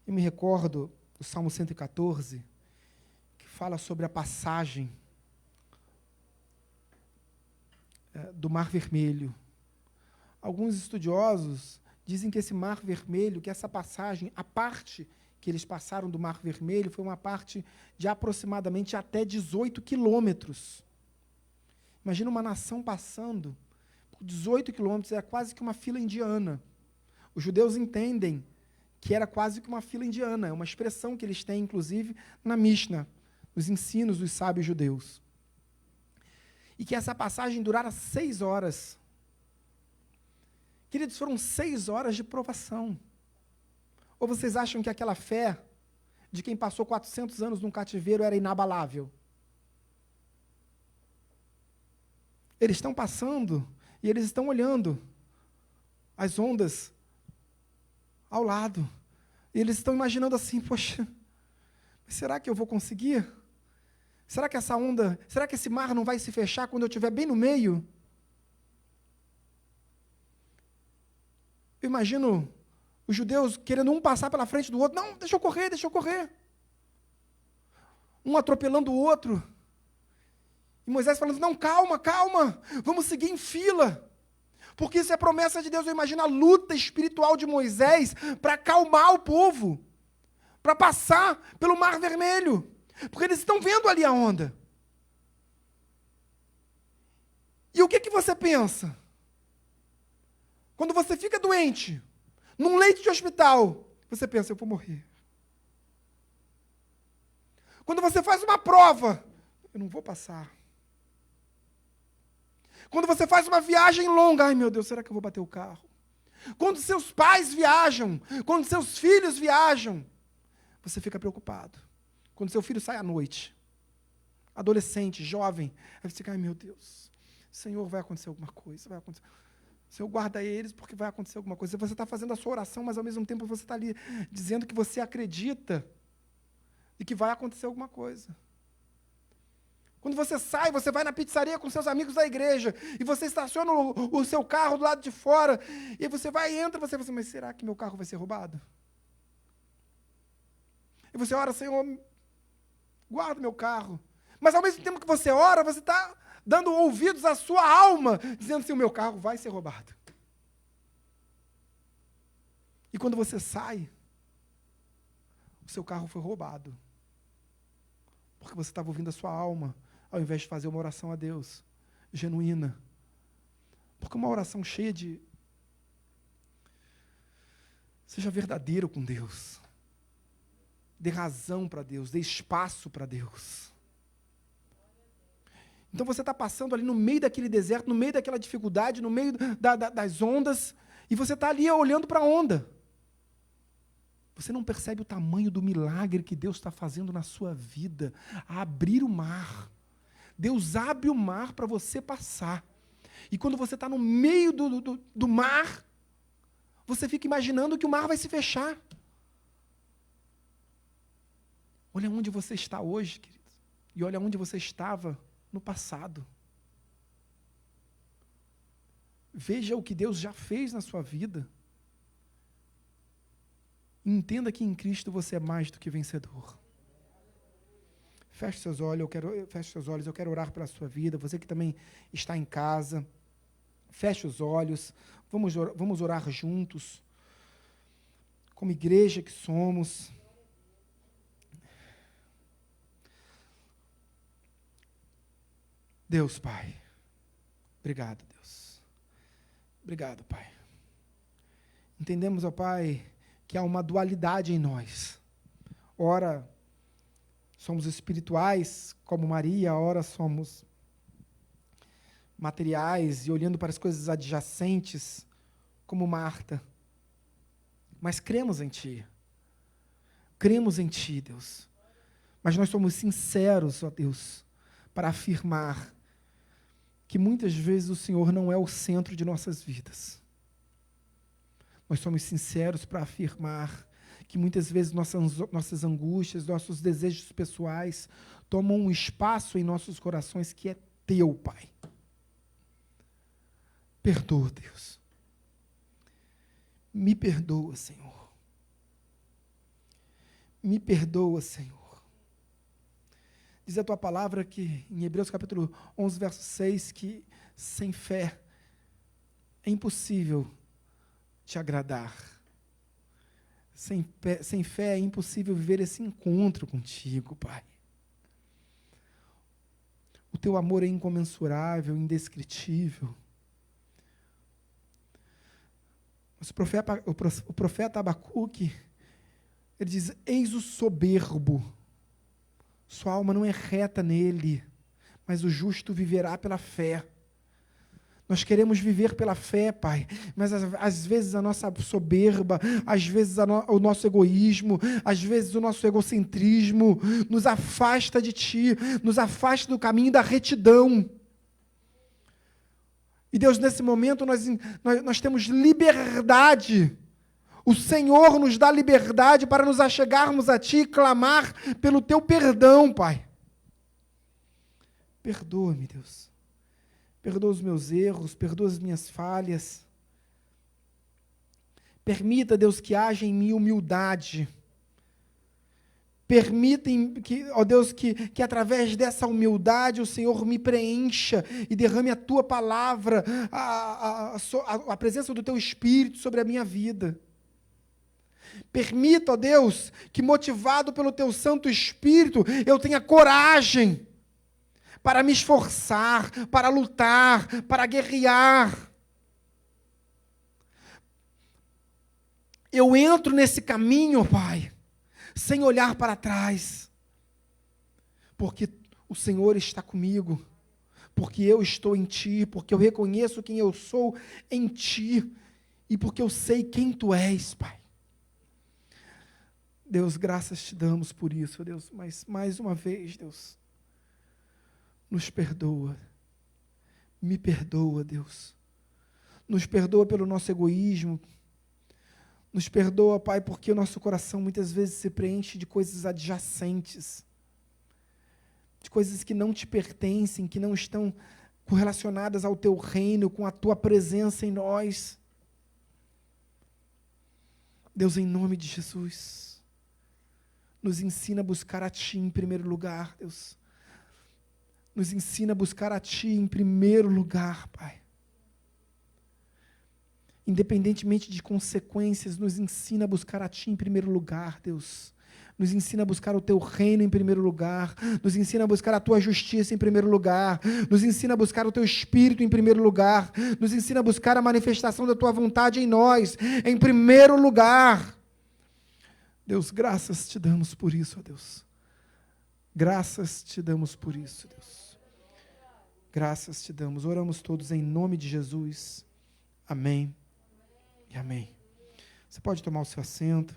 Eu me recordo do Salmo 114, que fala sobre a passagem do Mar Vermelho. Alguns estudiosos dizem que esse Mar Vermelho, que essa passagem, a parte que eles passaram do Mar Vermelho, foi uma parte de aproximadamente até 18 quilômetros. Imagina uma nação passando por 18 quilômetros, era quase que uma fila indiana. Os judeus entendem que era quase que uma fila indiana, é uma expressão que eles têm, inclusive, na Mishnah, nos ensinos dos sábios judeus. E que essa passagem durara 6 horas. Queridos, foram 6 horas de provação. Ou vocês acham que aquela fé de quem passou 400 anos num cativeiro era inabalável? Eles estão passando e eles estão olhando as ondas ao lado. E eles estão imaginando assim, poxa, será que eu vou conseguir? Será que essa onda, será que esse mar não vai se fechar quando eu estiver bem no meio? Eu imagino os judeus querendo um passar pela frente do outro. Não, deixa eu correr, deixa eu correr. Um atropelando o outro. E Moisés falando, não, calma, calma, vamos seguir em fila. Porque isso é promessa de Deus. Eu imagino a luta espiritual de Moisés para acalmar o povo, para passar pelo Mar Vermelho. Porque eles estão vendo ali a onda. E o que você pensa? Quando você fica doente, num leito de hospital, você pensa, eu vou morrer. Quando você faz uma prova, eu não vou passar. Quando você faz uma viagem longa, ai meu Deus, será que eu vou bater o carro? Quando seus pais viajam, quando seus filhos viajam, você fica preocupado. Quando seu filho sai à noite, adolescente, jovem, aí você fica, ai meu Deus, Senhor, vai acontecer alguma coisa, vai acontecer. Senhor, guarda eles porque vai acontecer alguma coisa. Você está fazendo a sua oração, mas ao mesmo tempo você está ali dizendo que você acredita e que vai acontecer alguma coisa. Quando você sai, você vai na pizzaria com seus amigos da igreja e você estaciona o seu carro do lado de fora e você vai e entra, você fala assim, mas será que meu carro vai ser roubado? E você ora, Senhor, guarda meu carro. Mas ao mesmo tempo que você ora, você está dando ouvidos à sua alma, dizendo assim, o meu carro vai ser roubado. E quando você sai, o seu carro foi roubado. Porque você estava ouvindo a sua alma, ao invés de fazer uma oração a Deus, genuína. Porque uma oração cheia de... Seja verdadeiro com Deus. Dê razão para Deus, dê espaço para Deus. Então você está passando ali no meio daquele deserto, no meio daquela dificuldade, no meio das ondas, e você está ali olhando para a onda. Você não percebe o tamanho do milagre que Deus está fazendo na sua vida, a abrir o mar. Deus abre o mar para você passar. E quando você está no meio do mar, você fica imaginando que o mar vai se fechar. Olha onde você está hoje, querido, e olha onde você estava no passado. Veja o que Deus já fez na sua vida. Entenda que em Cristo você é mais do que vencedor. Feche seus olhos, eu quero orar pela sua vida. Você que também está em casa, feche os olhos, vamos orar juntos, como igreja que somos. Deus, Pai, obrigado, Deus. Obrigado, Pai. Entendemos, ó Pai, que há uma dualidade em nós. Ora, somos espirituais, como Maria, ora somos materiais e olhando para as coisas adjacentes, como Marta. Mas cremos em Ti. Cremos em Ti, Deus. Mas nós somos sinceros, ó Deus, para afirmar que muitas vezes o Senhor não é o centro de nossas vidas. Nós somos sinceros para afirmar que muitas vezes nossas angústias, nossos desejos pessoais tomam um espaço em nossos corações que é Teu, Pai. Perdoa, Deus. Me perdoa, Senhor. Me perdoa, Senhor. Diz a Tua palavra que, em Hebreus capítulo 11, verso 6, que sem fé é impossível Te agradar. Sem fé é impossível viver esse encontro contigo, Pai. O Teu amor é incomensurável, indescritível. Mas o profeta Abacuque, ele diz, eis o soberbo, sua alma não é reta nele, mas o justo viverá pela fé. Nós queremos viver pela fé, Pai, mas às vezes a nossa soberba, às vezes o nosso egoísmo, às vezes o nosso egocentrismo nos afasta de Ti, nos afasta do caminho da retidão. E Deus, nesse momento nós temos liberdade. O Senhor nos dá liberdade para nos achegarmos a Ti e clamar pelo Teu perdão, Pai. Perdoa-me, Deus. Perdoa os meus erros, perdoa as minhas falhas. Permita, Deus, que haja em mim humildade. Permita, ó Deus, que através dessa humildade o Senhor me preencha e derrame a Tua palavra, a presença do Teu Espírito sobre a minha vida. Permita, ó Deus, que motivado pelo Teu Santo Espírito, eu tenha coragem para me esforçar, para lutar, para guerrear. Eu entro nesse caminho, Pai, sem olhar para trás, porque o Senhor está comigo, porque eu estou em Ti, porque eu reconheço quem eu sou em Ti, e porque eu sei quem Tu és, Pai. Deus, graças Te damos por isso, Deus, mas mais uma vez, Deus, nos perdoa, Me perdoa, Deus. Nos perdoa pelo nosso egoísmo. Nos perdoa, Pai, porque o nosso coração muitas vezes se preenche de coisas adjacentes, de coisas que não te pertencem, que não estão correlacionadas ao teu reino, com a tua presença em nós. Deus, em nome de Jesus, nos ensina a buscar a Ti em primeiro lugar, Deus. Nos ensina a buscar a Ti em primeiro lugar, Pai. Independentemente de consequências, nos ensina a buscar a Ti em primeiro lugar, Deus. Nos ensina a buscar o Teu reino em primeiro lugar. Nos ensina a buscar a Tua justiça em primeiro lugar. Nos ensina a buscar o Teu Espírito em primeiro lugar. Nos ensina a buscar a manifestação da Tua vontade em nós, em primeiro lugar. Deus, graças Te damos por isso, ó Deus. Graças Te damos por isso, Deus. Graças Te damos. Oramos todos em nome de Jesus. Amém. E amém. Você pode tomar o seu assento.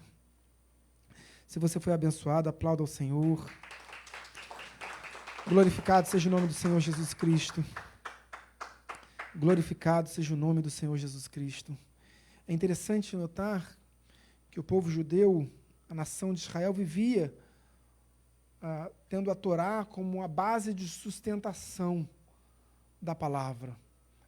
Se você foi abençoado, aplauda ao Senhor. Glorificado seja o nome do Senhor Jesus Cristo. Glorificado seja o nome do Senhor Jesus Cristo. É interessante notar que o povo judeu, a nação de Israel, vivia tendo a Torá como a base de sustentação da palavra,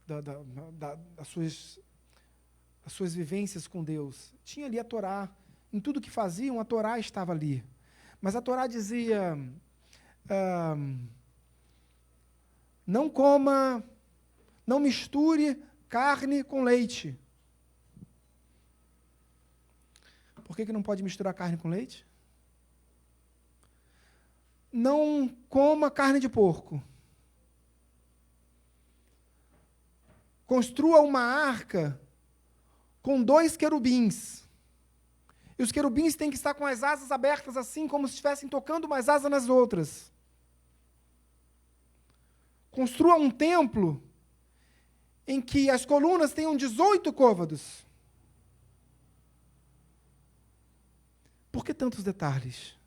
das suas vivências com Deus. Tinha ali a Torá. Em tudo que faziam, a Torá estava ali. Mas a Torá dizia, não coma, não misture carne com leite. Por que não pode misturar carne com leite? Não coma carne de porco. Construa uma arca com 2 querubins. E os querubins têm que estar com as asas abertas assim, como se estivessem tocando umas asas nas outras. Construa um templo em que as colunas tenham 18 côvados. Por que tantos detalhes?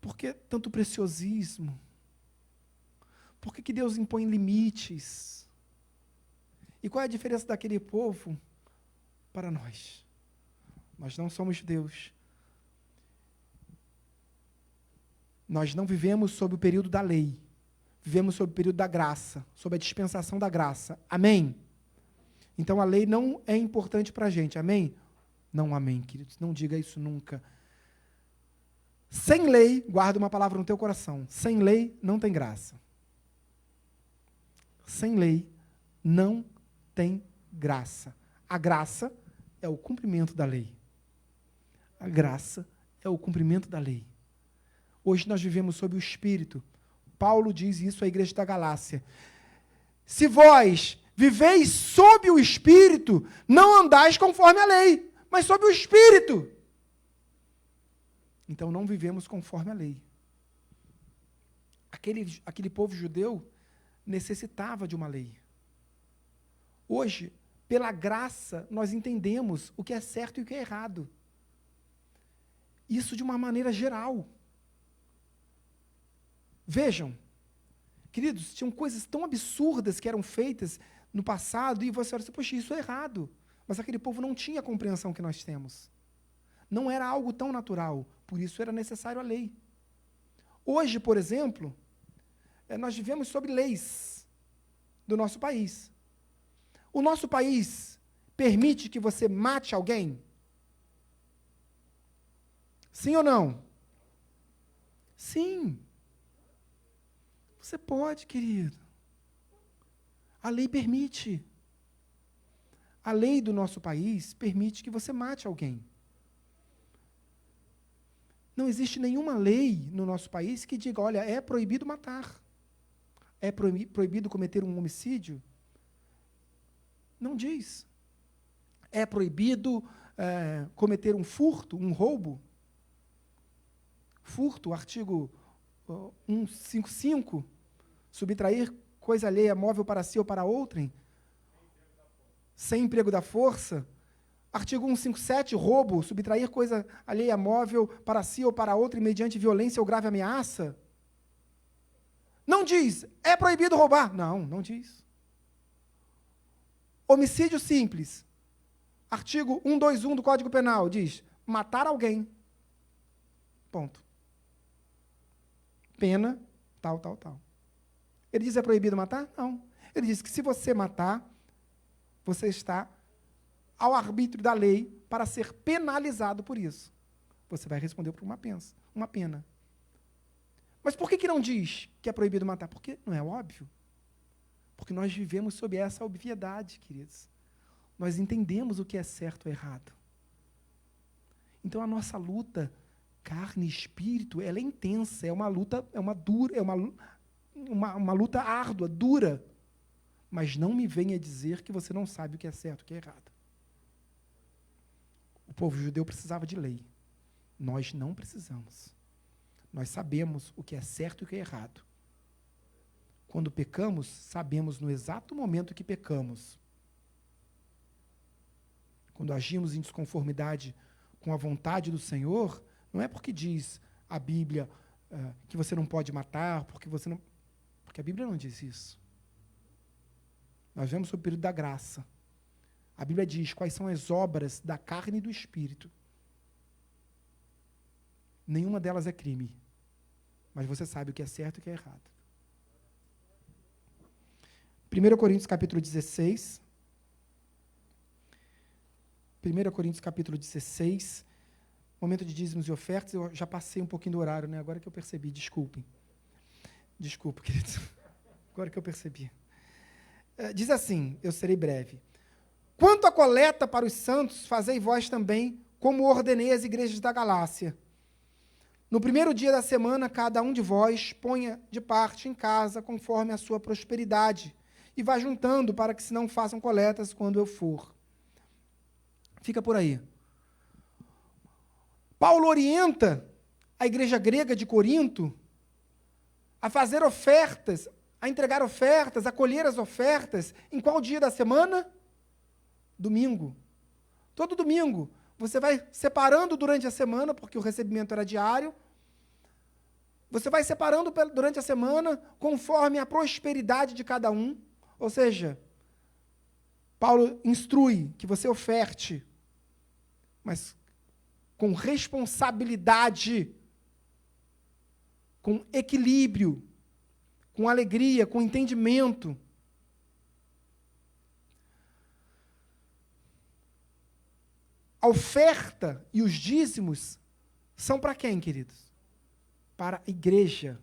Por que tanto preciosismo? Por que Deus impõe limites? E qual é a diferença daquele povo para nós? Nós não somos judeus. Nós não vivemos sob o período da lei. Vivemos sob o período da graça, sob a dispensação da graça. Amém? Então a lei não é importante para a gente. Amém? Não, amém, queridos. Não diga isso nunca. Sem lei, guarda uma palavra no teu coração. Sem lei não tem graça. Sem lei não tem graça. A graça é o cumprimento da lei. A graça é o cumprimento da lei. Hoje nós vivemos sob o Espírito. Paulo diz isso à igreja da Galácia. Se vós viveis sob o Espírito, não andais conforme a lei, mas sob o Espírito. Então não vivemos conforme a lei. Aquele povo judeu necessitava de uma lei. Hoje, pela graça, nós entendemos o que é certo e o que é errado. Isso de uma maneira geral. Vejam, queridos, tinham coisas tão absurdas que eram feitas no passado e você olha assim, poxa, isso é errado. Mas aquele povo não tinha a compreensão que nós temos. Não era algo tão natural, por isso era necessário a lei. Hoje, por exemplo, nós vivemos sob leis do nosso país. O nosso país permite que você mate alguém? Sim ou não? Sim. Você pode, querido. A lei permite. A lei do nosso país permite que você mate alguém. Não existe nenhuma lei no nosso país que diga, olha, é proibido matar. É proibido cometer um homicídio? Não diz. É proibido cometer um furto, um roubo? Furto, artigo 155, subtrair coisa alheia móvel para si ou para outrem, sem emprego da força. Artigo 157, roubo, subtrair coisa alheia móvel para si ou para outrem mediante violência ou grave ameaça. Não não diz, é proibido roubar? Não, não diz. Homicídio simples. Artigo 121 do Código Penal diz, matar alguém. Ponto. Pena, tal, tal, tal. Ele diz, é proibido matar? Não. Ele diz que se você matar, você está ao arbítrio da lei para ser penalizado por isso. Você vai responder por uma pena. Mas por que não diz que é proibido matar? Porque não é óbvio. Porque nós vivemos sob essa obviedade, queridos. Nós entendemos o que é certo ou errado. Então a nossa luta, carne e espírito, ela é intensa, é uma luta, uma luta árdua, dura. Mas não me venha dizer que você não sabe o que é certo e o que é errado. O povo judeu precisava de lei. Nós não precisamos. Nós sabemos o que é certo e o que é errado. Quando pecamos, sabemos no exato momento que pecamos. Quando agimos em desconformidade com a vontade do Senhor, não é porque diz a Bíblia que você não pode matar, porque a Bíblia não diz isso. Nós vemos sobre o período da graça. A Bíblia diz quais são as obras da carne e do espírito. Nenhuma delas é crime. Mas você sabe o que é certo e o que é errado. 1 Coríntios capítulo 16. 1 Coríntios capítulo 16. Momento de dízimos e ofertas. Eu já passei um pouquinho do horário, né? Agora que eu percebi. Desculpem. Desculpa, queridos. Agora que eu percebi. Diz assim, eu serei breve. Quanto à coleta para os santos, fazei vós também, como ordenei às igrejas da Galácia. No primeiro dia da semana, cada um de vós ponha de parte em casa, conforme a sua prosperidade, e vá juntando, para que se não façam coletas quando eu for. Fica por aí. Paulo orienta a igreja grega de Corinto a fazer ofertas, a entregar ofertas, a colher as ofertas, em qual dia da semana? Domingo. Todo domingo. Você vai separando durante a semana, porque o recebimento era diário. Você vai separando durante a semana, conforme a prosperidade de cada um. Ou seja, Paulo instrui que você oferte, mas com responsabilidade, com equilíbrio, com alegria, com entendimento. A oferta e os dízimos são para quem, queridos? Para a igreja,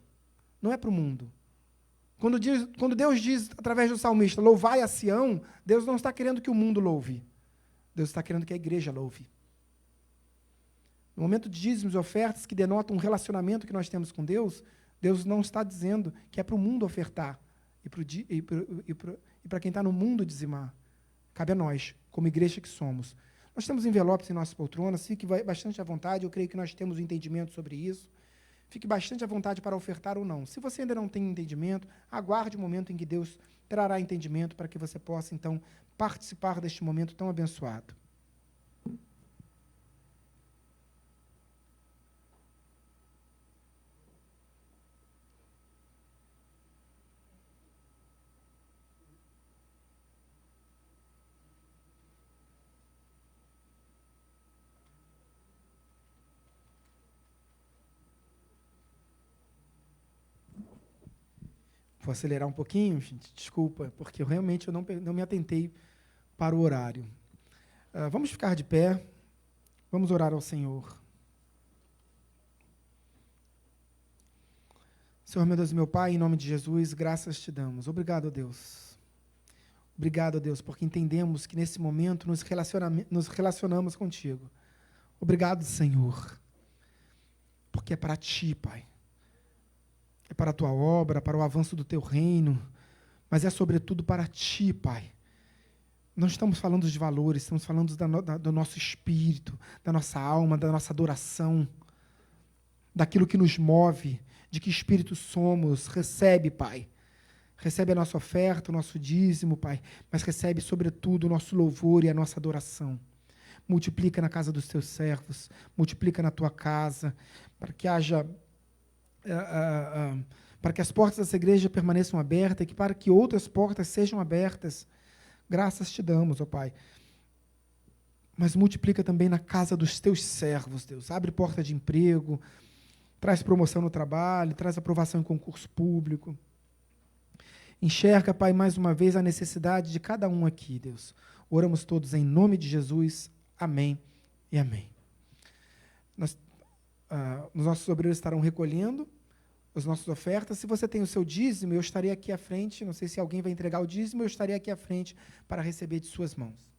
não é para o mundo. Quando Deus diz, através do salmista, louvai a Sião, Deus não está querendo que o mundo louve. Deus está querendo que a igreja louve. No momento de dízimos e ofertas, que denotam um relacionamento que nós temos com Deus, Deus não está dizendo que é para o mundo ofertar e para quem está no mundo dizimar. Cabe a nós, como igreja que somos. Nós temos envelopes em nossas poltronas, fique bastante à vontade, eu creio que nós temos um entendimento sobre isso. Fique bastante à vontade para ofertar ou não. Se você ainda não tem entendimento, aguarde o momento em que Deus trará entendimento para que você possa, então, participar deste momento tão abençoado. Vou acelerar um pouquinho, gente, desculpa, porque realmente eu não me atentei para o horário. Vamos ficar de pé, vamos orar ao Senhor. Senhor, meu Deus e meu Pai, em nome de Jesus, graças te damos. Obrigado, Deus. Obrigado, Deus, porque entendemos que nesse momento nos relacionamos contigo. Obrigado, Senhor, porque é para ti, Pai. É para a tua obra, para o avanço do teu reino, mas é sobretudo para ti, Pai. Não estamos falando de valores, estamos falando do nosso espírito, da nossa alma, da nossa adoração, daquilo que nos move, de que espírito somos. Recebe, Pai. Recebe a nossa oferta, o nosso dízimo, Pai, mas recebe, sobretudo, o nosso louvor e a nossa adoração. Multiplica na casa dos teus servos, multiplica na tua casa, para que haja para que as portas dessa igreja permaneçam abertas e para que outras portas sejam abertas. Graças te damos, ó Pai. Mas multiplica também na casa dos teus servos, Deus. Abre porta de emprego, traz promoção no trabalho, traz aprovação em concurso público. Enxerga, Pai, mais uma vez a necessidade de cada um aqui, Deus. Oramos todos em nome de Jesus. Amém e amém. Os nossos obreiros estarão recolhendo as nossas ofertas. Se você tem o seu dízimo, eu estarei aqui à frente. Não sei se alguém vai entregar o dízimo, eu estarei aqui à frente para receber de suas mãos.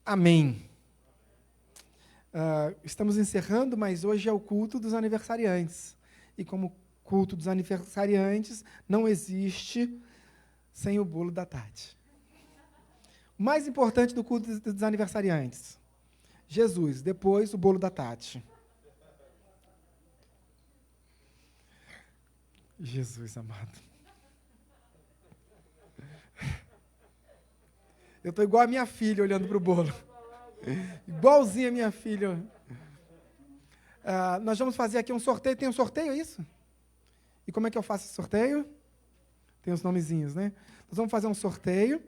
Amém. Estamos encerrando, mas hoje é o culto dos aniversariantes. E como culto dos aniversariantes, não existe sem o bolo da Tati. O mais importante do culto dos aniversariantes, Jesus, depois o bolo da Tati. Jesus amado. Eu estou igual a minha filha olhando para o bolo. Igualzinha a minha filha. Nós vamos fazer aqui um sorteio. Tem um sorteio, é isso? E como é que eu faço esse sorteio? Tem os nomezinhos, né? Nós vamos fazer um sorteio.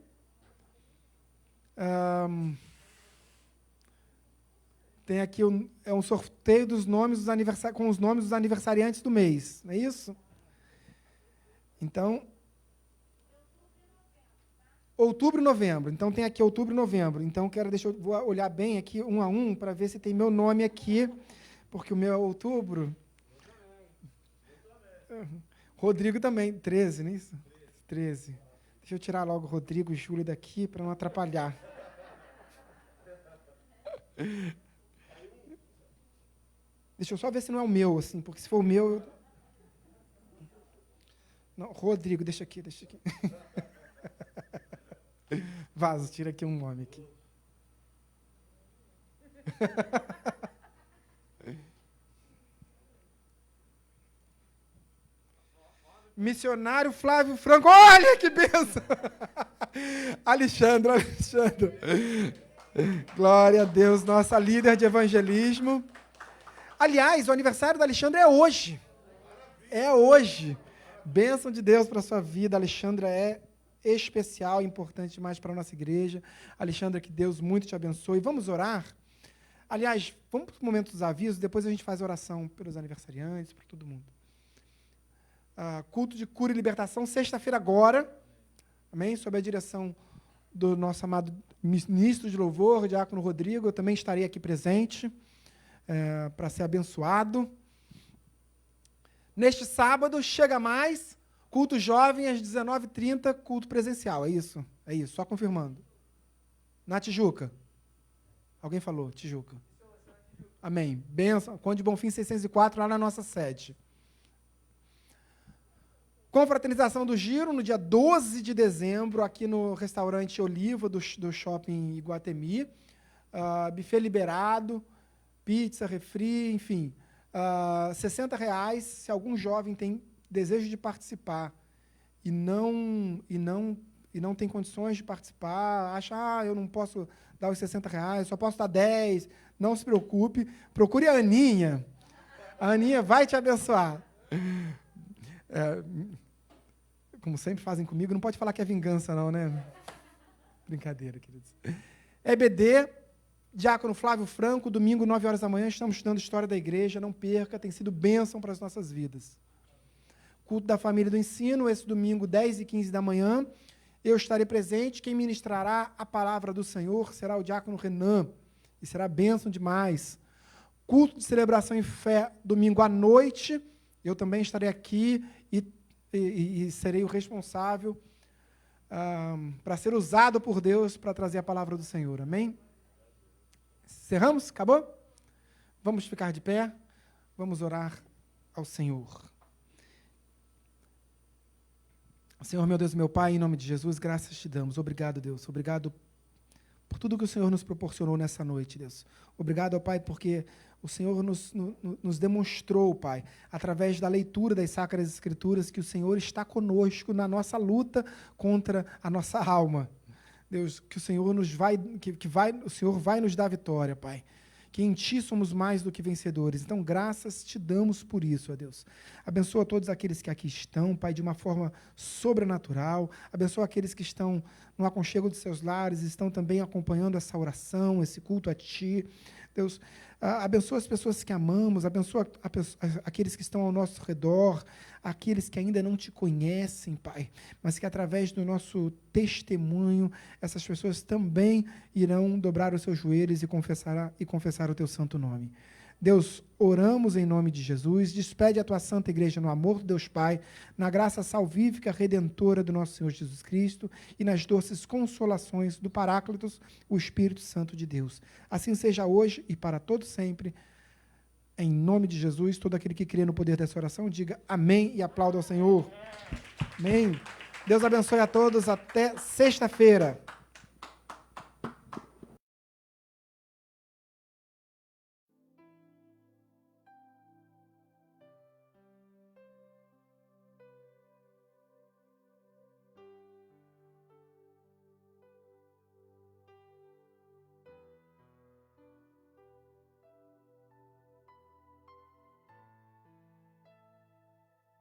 Tem aqui um sorteio dos nomes dos com os nomes dos aniversariantes do mês. Não é isso? Então, outubro e novembro. Então, tem aqui outubro e novembro. Então, vou olhar bem aqui, um a um, para ver se tem meu nome aqui, porque o meu é outubro. Rodrigo também, 13, não é isso? 13. Deixa eu tirar logo Rodrigo e Júlio daqui, para não atrapalhar. Deixa eu só ver se não é o meu, assim, porque se for o meu... Não, Rodrigo, deixa aqui. Vaso, tira aqui um nome aqui. Missionário Flávio Franco, olha que bênção! Alexandre. Glória a Deus, nossa líder de evangelismo. Aliás, o aniversário do Alexandre é hoje. É hoje. Bênção de Deus para a sua vida. Alexandra é especial, importante demais para a nossa igreja. Alexandra, que Deus muito te abençoe. Vamos orar? Aliás, vamos para o momento dos avisos, depois a gente faz oração pelos aniversariantes, por todo mundo. Culto de cura e libertação, sexta-feira agora, amém? Sob a direção do nosso amado ministro de louvor, Diácono Rodrigo, eu também estarei aqui presente para ser abençoado. Neste sábado, chega mais, culto jovem às 19h30, culto presencial, é isso? É isso, só confirmando. Na Tijuca? Alguém falou, Tijuca. Amém. Bênção, Conde Bonfim 604, lá na nossa sede. Confraternização do Giro, no dia 12 de dezembro, aqui no restaurante Oliva, do Shopping Iguatemi. Buffet liberado, pizza, refri, enfim. R$60, se algum jovem tem desejo de participar e não tem condições de participar, acha, eu não posso dar os R$60, só posso dar 10, não se preocupe, procure a Aninha. A Aninha vai te abençoar. Como sempre fazem comigo, não pode falar que é vingança, não, né? Brincadeira, queridos. EBD, Diácono Flávio Franco, domingo, 9h da manhã, estamos estudando História da Igreja, não perca, tem sido bênção para as nossas vidas. Culto da Família do Ensino, esse domingo, 10h15 da manhã, eu estarei presente, quem ministrará a palavra do Senhor será o Diácono Renan, e será bênção demais. Culto de celebração em fé, domingo à noite, eu também estarei aqui e serei o responsável para ser usado por Deus para trazer a palavra do Senhor. Amém? Encerramos? Acabou? Vamos ficar de pé. Vamos orar ao Senhor. Senhor, meu Deus, meu Pai, em nome de Jesus, graças te damos. Obrigado, Deus. Obrigado por tudo que o Senhor nos proporcionou nessa noite, Deus. Obrigado, ó Pai, porque o Senhor nos demonstrou, Pai, através da leitura das Sacras Escrituras, que o Senhor está conosco na nossa luta contra a nossa alma. Deus, que o Senhor o Senhor vai nos dar vitória, Pai. Que em Ti somos mais do que vencedores. Então, graças te damos por isso, ó Deus. Abençoa todos aqueles que aqui estão, Pai, de uma forma sobrenatural. Abençoa aqueles que estão no aconchego dos seus lares, estão também acompanhando essa oração, esse culto a Ti. Deus, abençoa as pessoas que amamos, abençoa aqueles que estão ao nosso redor, aqueles que ainda não Te conhecem, Pai, mas que através do nosso testemunho, essas pessoas também irão dobrar os seus joelhos e confessar o Teu santo nome. Deus, oramos em nome de Jesus, despede a Tua santa igreja no amor do Deus Pai, na graça salvífica redentora do nosso Senhor Jesus Cristo e nas doces consolações do Paráclitos, o Espírito Santo de Deus. Assim seja hoje e para todo sempre. Em nome de Jesus, todo aquele que crê no poder dessa oração, diga amém e aplauda ao Senhor. Amém. Deus abençoe a todos. Até sexta-feira.